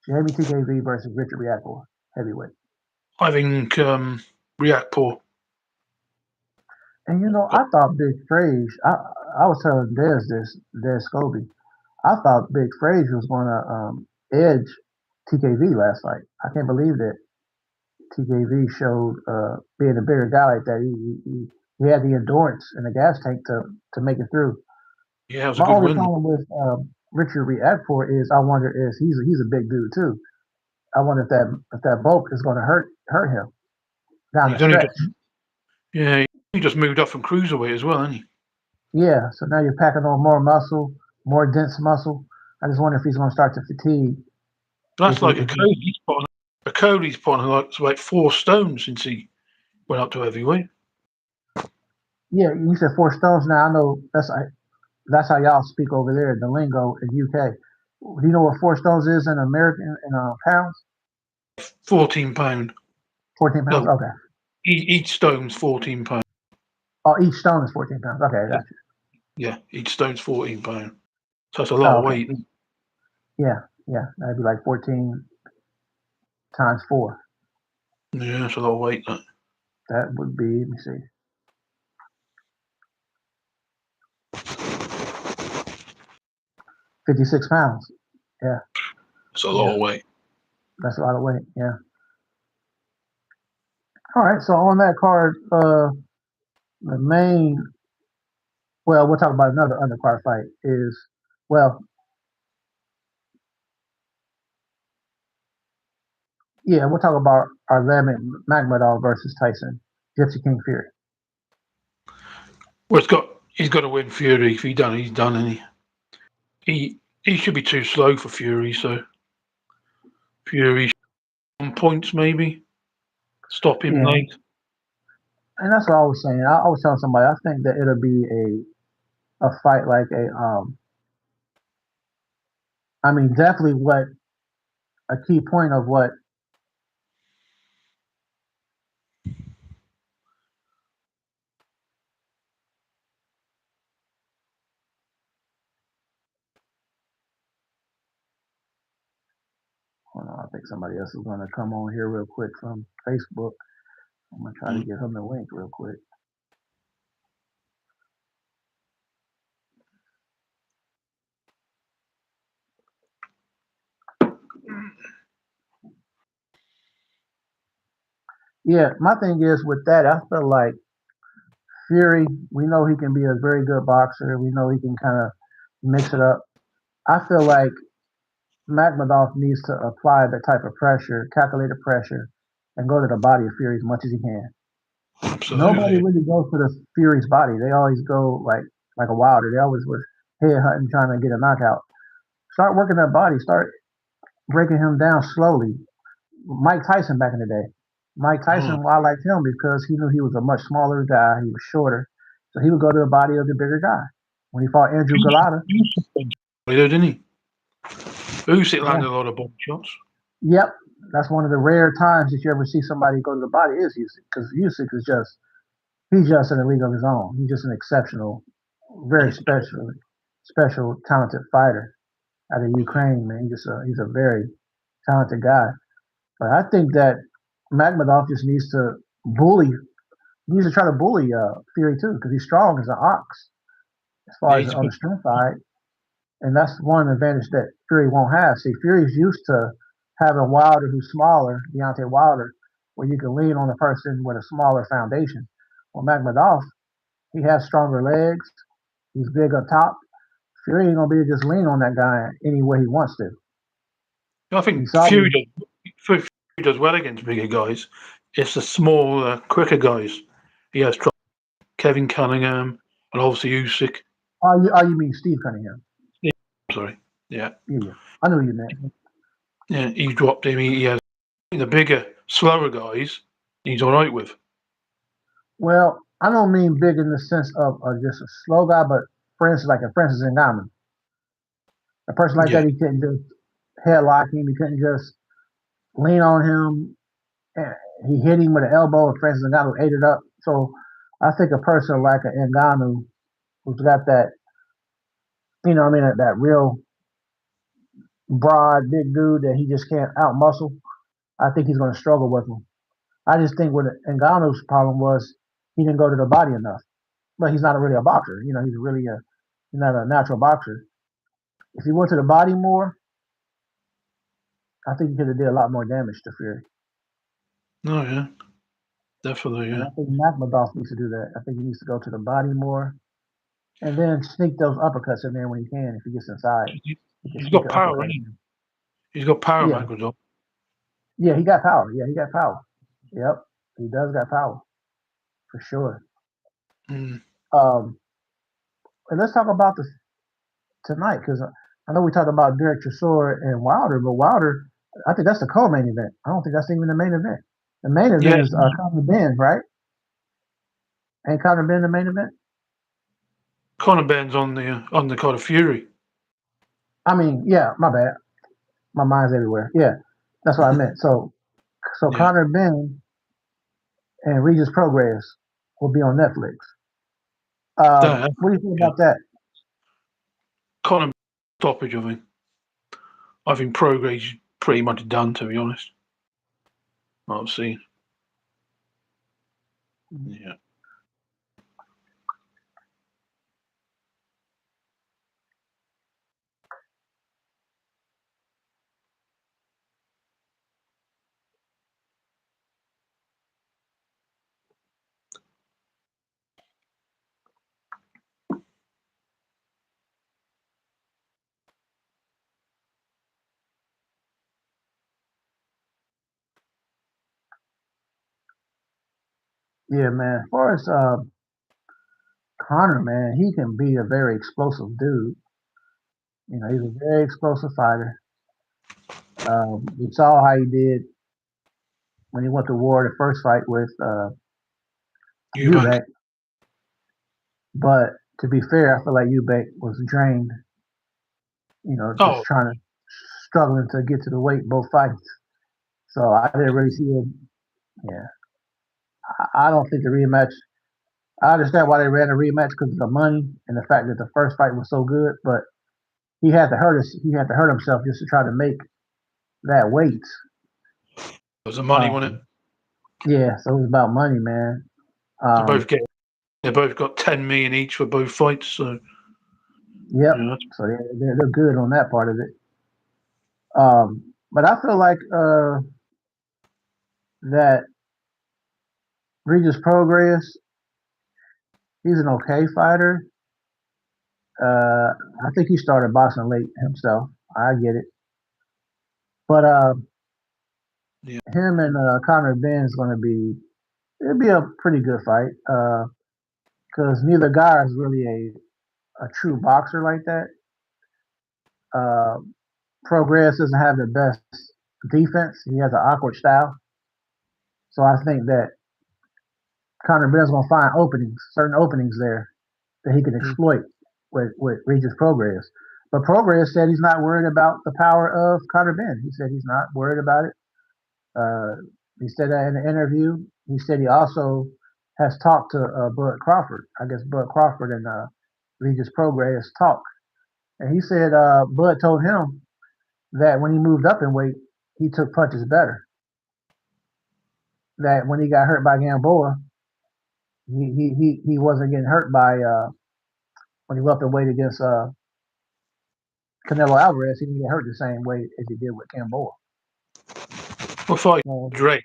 Jamie TKV versus Richard Riakporhe, heavyweight. I think Riakporhe. And you know, I thought Big Frage. I was telling Des Scobie. I thought Big Frage was going to edge TKV last night. I can't believe that TKV showed being a bigger guy like that. He had the endurance and the gas tank to make it through. Yeah, it was a My good only win. problem with Richard Riakporhe is I wonder is he's a big dude too. I wonder if that bulk is going to hurt him down the He's only stretch. just yeah, he just moved up from cruiserweight as well, hasn't he? Yeah, so now you're packing on more muscle, more dense muscle. I just wonder if he's going to start to fatigue. But If that's like he, a if he, Cody. A Cody's put on like 4 stones since he went up to heavyweight. yeah, you said 4 stones. Now I know that's how y'all speak over there, the lingo in UK. Do you know what 4 stones is in American in pounds? £14. 14 pounds. No, Okay. each stone's £14. Oh, each stone is 14 pounds. Okay, I Yeah, got you. yeah, each stone's £14. So that's a lot Oh, of okay. weight. Yeah, that'd be like 14 times four. Yeah, that's a lot of weight. That. That would be. Let me see. 56 pounds. Yeah, That's a lot yeah, of weight. that's a lot of weight. Yeah. All right. So on that card, the main. Well, we'll talk about another undercard fight. Is well, yeah, we'll talk about Arlamin Magmadov versus Tyson, Gypsy King Fury. Well, he's got to win Fury. If he's done, and he he should be too slow for Fury. So Fury on points maybe stop him Yeah, late. and that's what I was saying. I was telling somebody I think that it'll be a fight like a I mean definitely what a key point of what hold on, I think somebody else is gonna come on here real quick from Facebook. I'm gonna try to Mm. get him the link real quick. Yeah, my thing is with that, I feel like Fury, we know he can be a very good boxer. We know he can kind of mix it up. I feel like Magmadov needs to apply that type of pressure, calculated pressure, and go to the body of Fury as much as he can. Nobody Absolutely. really goes for the Fury's body. They always go like a Wilder. They always was head hunting, trying to get a knockout. Start working that body. Start breaking him down slowly. Mike Tyson back in the day. Mike Oh, Tyson, well, I liked him because he knew he was a much smaller guy. He was shorter, so he would go to the body of the bigger guy. When he fought Andrew Galata, didn't he? Usyk yeah, landed a lot of bomb shots. yep, that's one of the rare times that you ever see somebody go to the body is Usyk because Usyk is just he's just in a league of his own. He's just an exceptional, very Mm. special, talented fighter out of Ukraine. Man, he's a very talented guy. But I think that Magmadov just needs to bully. He needs to try to bully Fury too because he's strong as an ox as far Yeah, as he's a on big. the strength side, and that's one advantage that Fury won't have. See, Fury's used to having Wilder who's smaller, Deontay Wilder, where you can lean on a person with a smaller foundation. Well, Magmadov, he has stronger legs. He's big up top. Fury ain't gonna be able to just lean on that guy any way he wants to. I You think saw Fury me. does, Fury does well against bigger guys. It's the small, quicker guys. He has trouble. Kevin Cunningham and obviously Usyk. Oh, you mean Steve Cunningham? Yeah, sorry. Yeah. Yeah, yeah. I knew you meant. Yeah, he dropped him. He has the bigger, slower guys. He's all right with. Well, I don't mean big in the sense of just a slow guy, but for instance, like a Francis Ngannou, a person like Yeah. that, he couldn't just headlock him. He couldn't just lean on him. And he hit him with an elbow, and Francis Ngannou ate it up. So I think a person like a Ngannou, who's got that, I mean, that real broad, big dude that he just can't out muscle, I think he's going to struggle with him. I just think what Ngannou's problem was he didn't go to the body enough. But he's not really a boxer. He's not a natural boxer. If he went to the body more, I think he could have did a lot more damage to Fury. Oh, yeah. Definitely, And yeah. I think Magmadov needs to do that. I think he needs to go to the body more and then sneak those uppercuts in there when he can. If he gets inside, he can He's sneak got an power, uppercut hasn't in he? there. He's got power, Yeah, Magrador. yeah, he got power. Yeah, he got power. Yep, he does got power for sure. Mm. Um, and let's talk about this tonight because I know we talked about Derek Chisora and Wilder, but Wilder, I think that's the co-main event. I don't think that's even the main event. The main event Yes, is Conor Ben, right? Ain't Conor Ben the main event? Conor Ben's on the Card of Fury. I mean, yeah, my bad. My mind's everywhere. Yeah, that's what I meant. So Yeah. Conor Ben and Regis Progress will be on Netflix. That, What do you think yeah. about that? Conor stoppage, I think. I think Progress is pretty much done, to be honest. I've seen. Yeah. Yeah, man. As far as Conor, man, he can be a very explosive dude. You know, he's a very explosive fighter. We saw how he did when he went to war the first fight with Eubank. Eubank. But to be fair, I feel like Eubank was drained. You know, just Oh, trying to struggling to get to the weight both fights. So I didn't really see him. Yeah, I don't think the rematch. I understand why they ran a rematch because of the money and the fact that the first fight was so good, but he had to hurt us. He had to hurt himself just to try to make that weight. it was the money, wasn't it? Yeah, so it was about money, man. They both Um, get. They both got 10 million each for both fights. So yep. yeah, So they're good on that part of it. But I feel like that Regis Progress, he's an okay fighter. I think he started boxing late himself. I get it. But yeah. him and Conor Ben is going to be it'll be a pretty good fight because neither guy is really a true boxer like that. Uh, Progress doesn't have the best defense. He has an awkward style. So I think that Conor Ben's going to find openings, certain openings there that he can Mm. exploit with Regis Progress. But Progress said he's not worried about the power of Conor Ben. He said he's not worried about it. Uh, he said that in an interview. He said he also has talked to Bud Crawford. I guess Bud Crawford and Regis Progress talked. And he said Bud told him that when he moved up in weight, he took punches better. That when he got hurt by Gamboa, he wasn't getting hurt by when he went up in weight against Canelo Alvarez. He didn't get hurt the same way as he did with Gamboa. Well, if I So drain,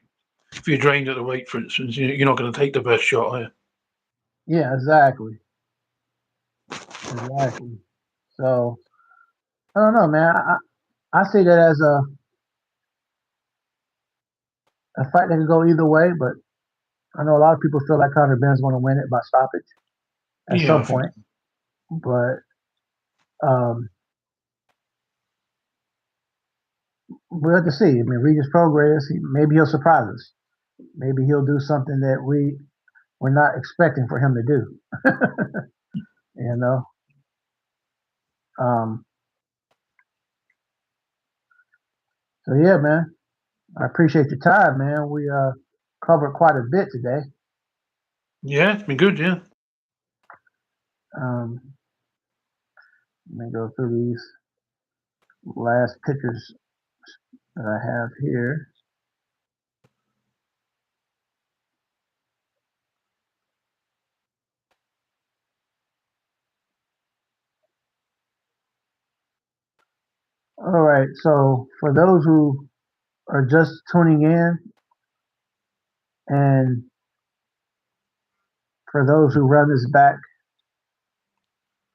if you're drained at the weight, for instance, you're not going to take the best shot, are you? yeah, exactly. So I don't know, man. I see that as a fight that can go either way, but I know a lot of people feel like Conor Ben's going to win it by stoppage at Yeah, some I think. point. But um, we'll have to see. I mean, Regis Progress, maybe he'll surprise us. Maybe he'll do something that we're not expecting for him to do. You know. Um, so yeah, man. I appreciate your time, man. We covered quite a bit today. Yeah, it's been good. Yeah, Um, let me go through these last pictures that I have here. All right. So for those who are just tuning in, and for those who run this back,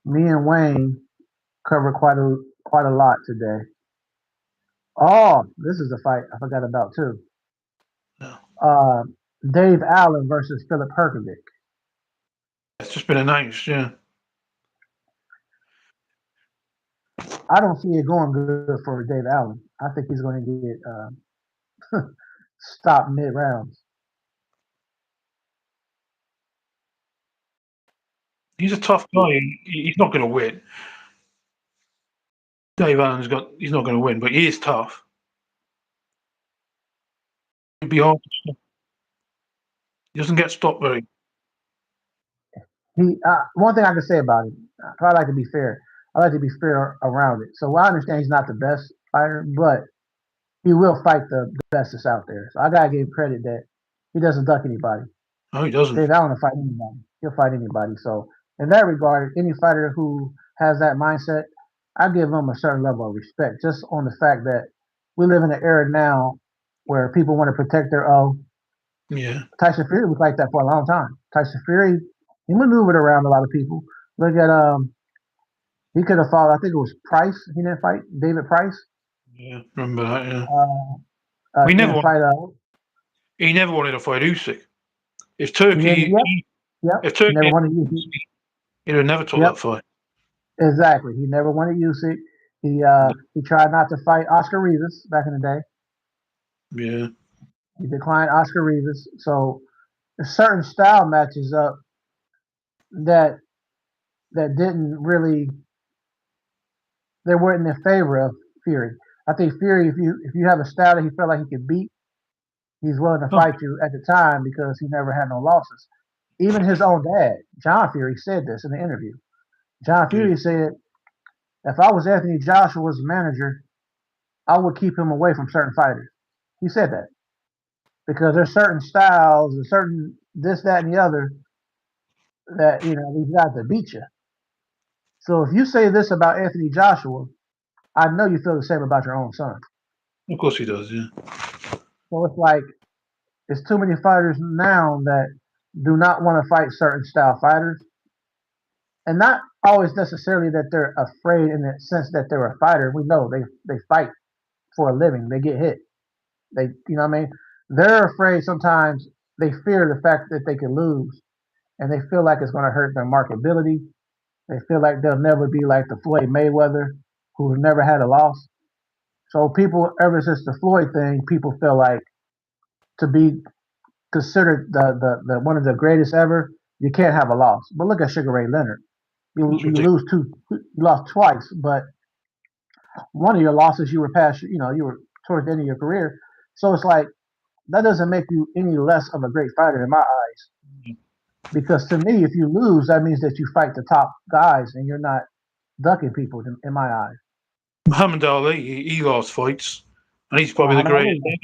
me and Wayne covered quite a lot today. Oh, this is a fight I forgot about too. yeah. Uh, Dave Allen versus Philip Herkovic. It's just been announced. Yeah, I don't see it going good for Dave Allen. I think he's going to get stopped mid rounds. he's a tough guy. He's not going to win. Dave Allen's got. He's not going to win, but he is tough. It'd be hard to stop. He doesn't get stopped very. He one thing I can say about him, I like to be fair. I like to be fair around it. So I understand he's not the best fighter, but he will fight the best that's out there. So I gotta give him credit that he doesn't duck anybody. No, he doesn't. Dave Allen will fight anybody. He'll fight anybody. So in that regard, any fighter who has that mindset, I give him a certain level of respect, just on the fact that we live in an era now where people want to protect their own. Yeah, Tyson Fury was like that for a long time. Tyson Fury, he maneuvered around a lot of people. Look at he could have fought. I think it was Price. He didn't fight David Price. yeah. Remember that? Yeah. Uh, We he never. didn't fight. He never wanted to fight Usyk. If He didn't. Turkey, Yep, yep. if He Turkey, never wanted to use. he'd have never took Yep, that fight. exactly. He never wanted Usyk. He tried not to fight Oscar Rivas back in the day. Yeah. He declined Oscar Rivas. So there's certain style matches up that didn't really they weren't in favor of Fury. I think Fury, if you have a style that he felt like he could beat, he's willing to Oh, fight you at the time because he never had no losses. Even his own dad, John Fury, said this in the interview. John yeah. Fury said, "If I was Anthony Joshua's manager, I would keep him away from certain fighters." He said that because there's certain styles and certain this, that, and the other that these guys that beat you. So if you say this about Anthony Joshua, I know you feel the same about your own son. Of course he does. Yeah. So it's like there's too many fighters now that do not want to fight certain style fighters, and not always necessarily that they're afraid in the sense that they're a fighter. We know they fight for a living. They get hit. What I mean? They're afraid sometimes. They fear the fact that they could lose, and they feel like it's going to hurt their marketability. They feel like they'll never be like the Floyd Mayweather, who's never had a loss. So people, ever since the Floyd thing, people feel like to be considered the one of the greatest ever, you can't have a loss. But look at Sugar Ray Leonard. It's You ridiculous. lose you lost twice, but one of your losses you were past, you were towards the end of your career. So it's like that doesn't make you any less of a great fighter in my eyes. Because to me, if you lose, that means that you fight the top guys and you're not ducking people in my eyes. Muhammad Ali, he lost fights, and he's probably the Muhammad greatest Ali.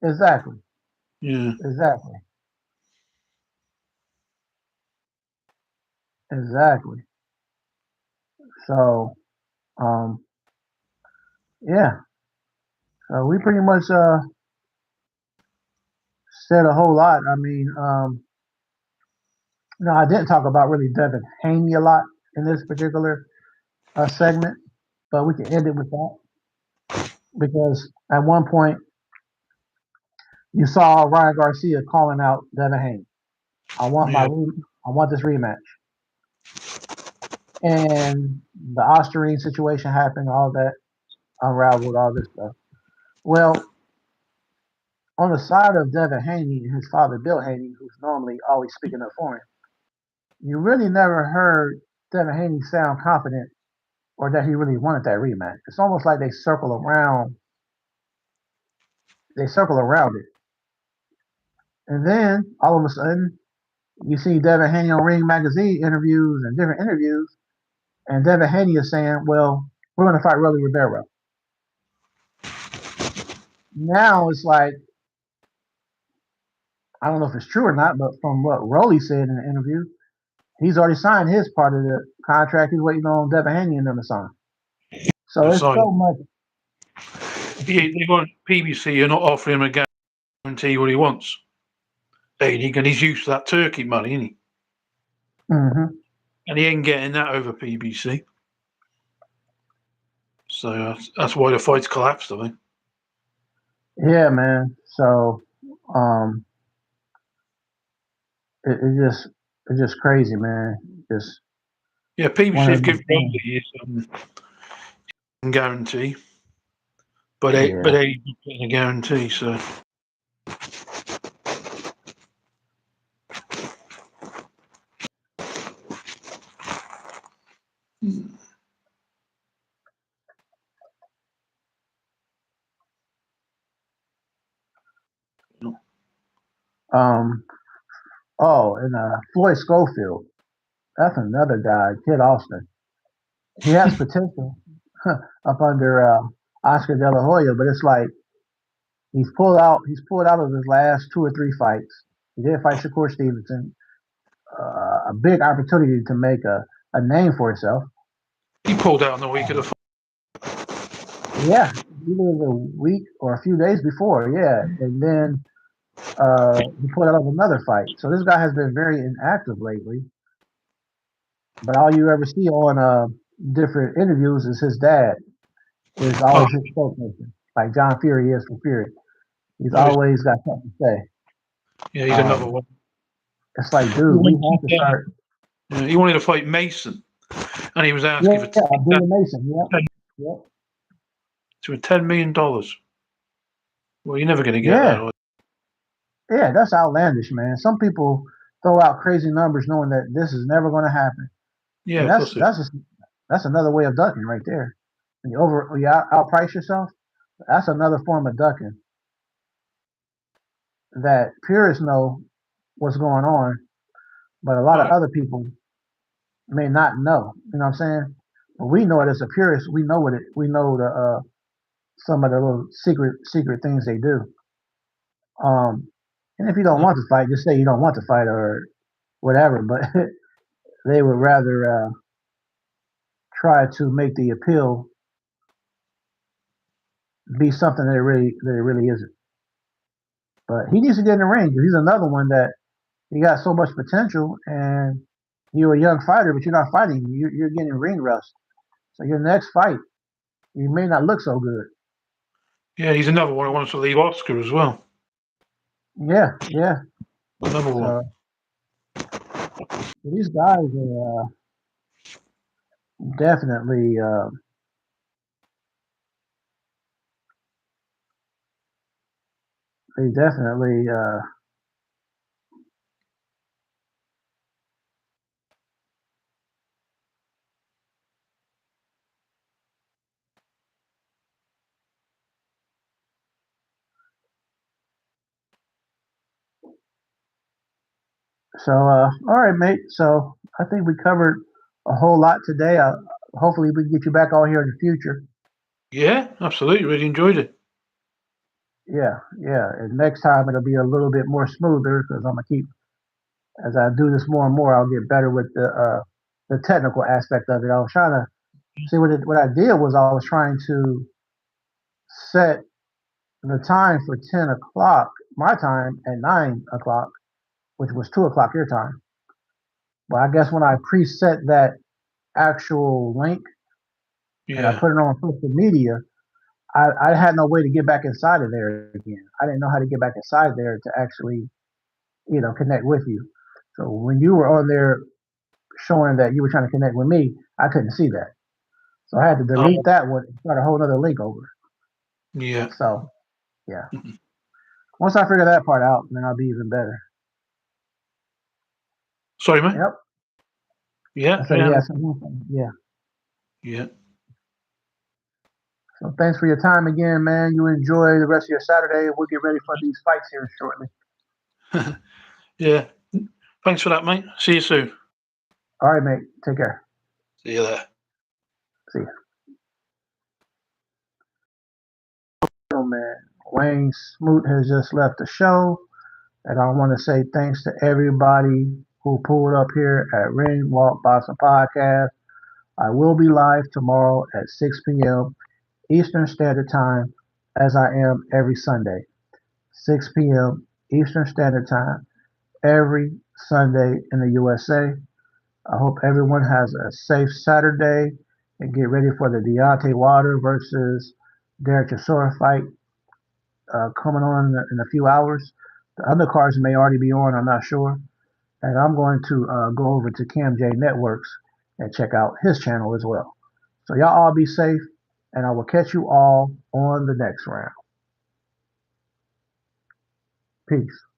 ever. Exactly. Yeah. Exactly. Exactly. So, um, yeah. So we pretty much said a whole lot. I mean, I didn't talk about really Devin Haney a lot in this particular segment, but we can end it with that because at one point you saw Ryan Garcia calling out Devin Haney. Yeah. I want this rematch. And the Osterine situation happened, all that unraveled, all this stuff. Well, on the side of Devin Haney and his father Bill Haney, who's normally always speaking up for him, you really never heard Devin Haney sound confident or that he really wanted that rematch. It's almost like they circle around it. And then all of a sudden you see Devin Haney on Ring Magazine interviews and different interviews, and Devin Haney is saying, "Well, we're going to fight Rolly Ribeiro." Now it's like I don't know if it's true or not, but from what Rolly said in the interview, he's already signed his part of the contract. He's waiting on Devin Haney and them to sign. So it's So so much. they want PBC. You're not offering him a guarantee what he wants. And he's used to that turkey money, isn't he? Mm-hmm. And he ain't getting that over PBC. So that's why the fight's collapsed, I think. Yeah, man. So um, it's just crazy, man. Just Yeah, one PBC of have these given things. Rodley his guarantee, but Yeah. they ain't getting a guarantee. So Um. Oh, and Floyd Schofield. That's another guy, Kid Austin. He has potential up under Oscar De La Hoya, but it's like he's pulled out. He's pulled out of his last two or three fights. He did fight Shakur Stevenson, a big opportunity to make a name for himself. he pulled out in the week of the fight. Yeah, either a week or a few days before. Yeah, and then he pulled out of another fight. So this guy has been very inactive lately. But all you ever see on different interviews is his dad is Oh, always his spokesperson, like John Fury is for Fury. He's no, always got something to say. yeah, he's another Um, one. it's like, He dude, we have to start. he wanted to fight Mason, and he was asking for Yeah, Abdullah Mason. Yep, Yep. To $10 million. Well, you're never going to get that. Yeah. Yeah, that's outlandish, man. Some people throw out crazy numbers knowing that this is never going to happen, Yeah, and of course. that's another way of ducking right there. When you outprice yourself, that's another form of ducking. That purists know what's going on, but a lot of Right. other people may not know. You know what I'm saying? But we know it as a purist. We know what it. We know the some of the little secret things they do. And if you don't want to fight, just say you don't want to fight or whatever. But they would rather try to make the appeal be something that it really isn't. But he needs to get in the ring. He's another one that he got so much potential, and you're a young fighter, but you're not fighting. You're getting ring rust. So your next fight, you may not look so good. Yeah, he's another one who wants to leave Oscar as well. Yeah, yeah. Another one. So these guys are definitely they definitely so all right, mate. So I think we covered a whole lot today. Hopefully we can get you back on here in the future. Yeah, absolutely. Really enjoyed it. Yeah, yeah. And next time it'll be a little bit more smoother because I'm gonna keep as I do this more and more. I'll get better with the technical aspect of it. I was trying to see what I did was I was trying to set the time for 10 o'clock my time at 9 o'clock, which was 2 o'clock your time. But I guess when I preset that actual link and I Yeah. put it on social media, I had no way to get back inside of there again. I didn't know how to get back inside there to actually, connect with you. So when you were on there showing that you were trying to connect with me, I couldn't see that. So I had to delete Oh, that one and start a whole other link over. yeah. So yeah, once I figure that part out, then I'll be even better. Sorry, mate. Yep. I Yeah, said yeah, yeah. Yeah. yeah. So thanks for your time again, man. You enjoy the rest of your Saturday. We'll get ready for these fights here shortly. Yeah. Thanks for that, mate. See you soon. All right, mate. Take care. See you there. See you. Oh, man. Wayne Smoot has just left the show. And I want to say thanks to everybody who pulled up here at Ring Walk Boxing Podcast. I will be live tomorrow at 6 p.m. Eastern Standard Time, as I am every Sunday. 6 p.m. Eastern Standard Time, every Sunday in the USA. I hope everyone has a safe Saturday and get ready for the Deontay Wilder versus Derek Chisora fight coming on in a few hours. The undercards may already be on, I'm not sure. And I'm going to go over to Cam J Networks and check out his channel as well. So y'all all be safe, and I will catch you all on the next round. Peace.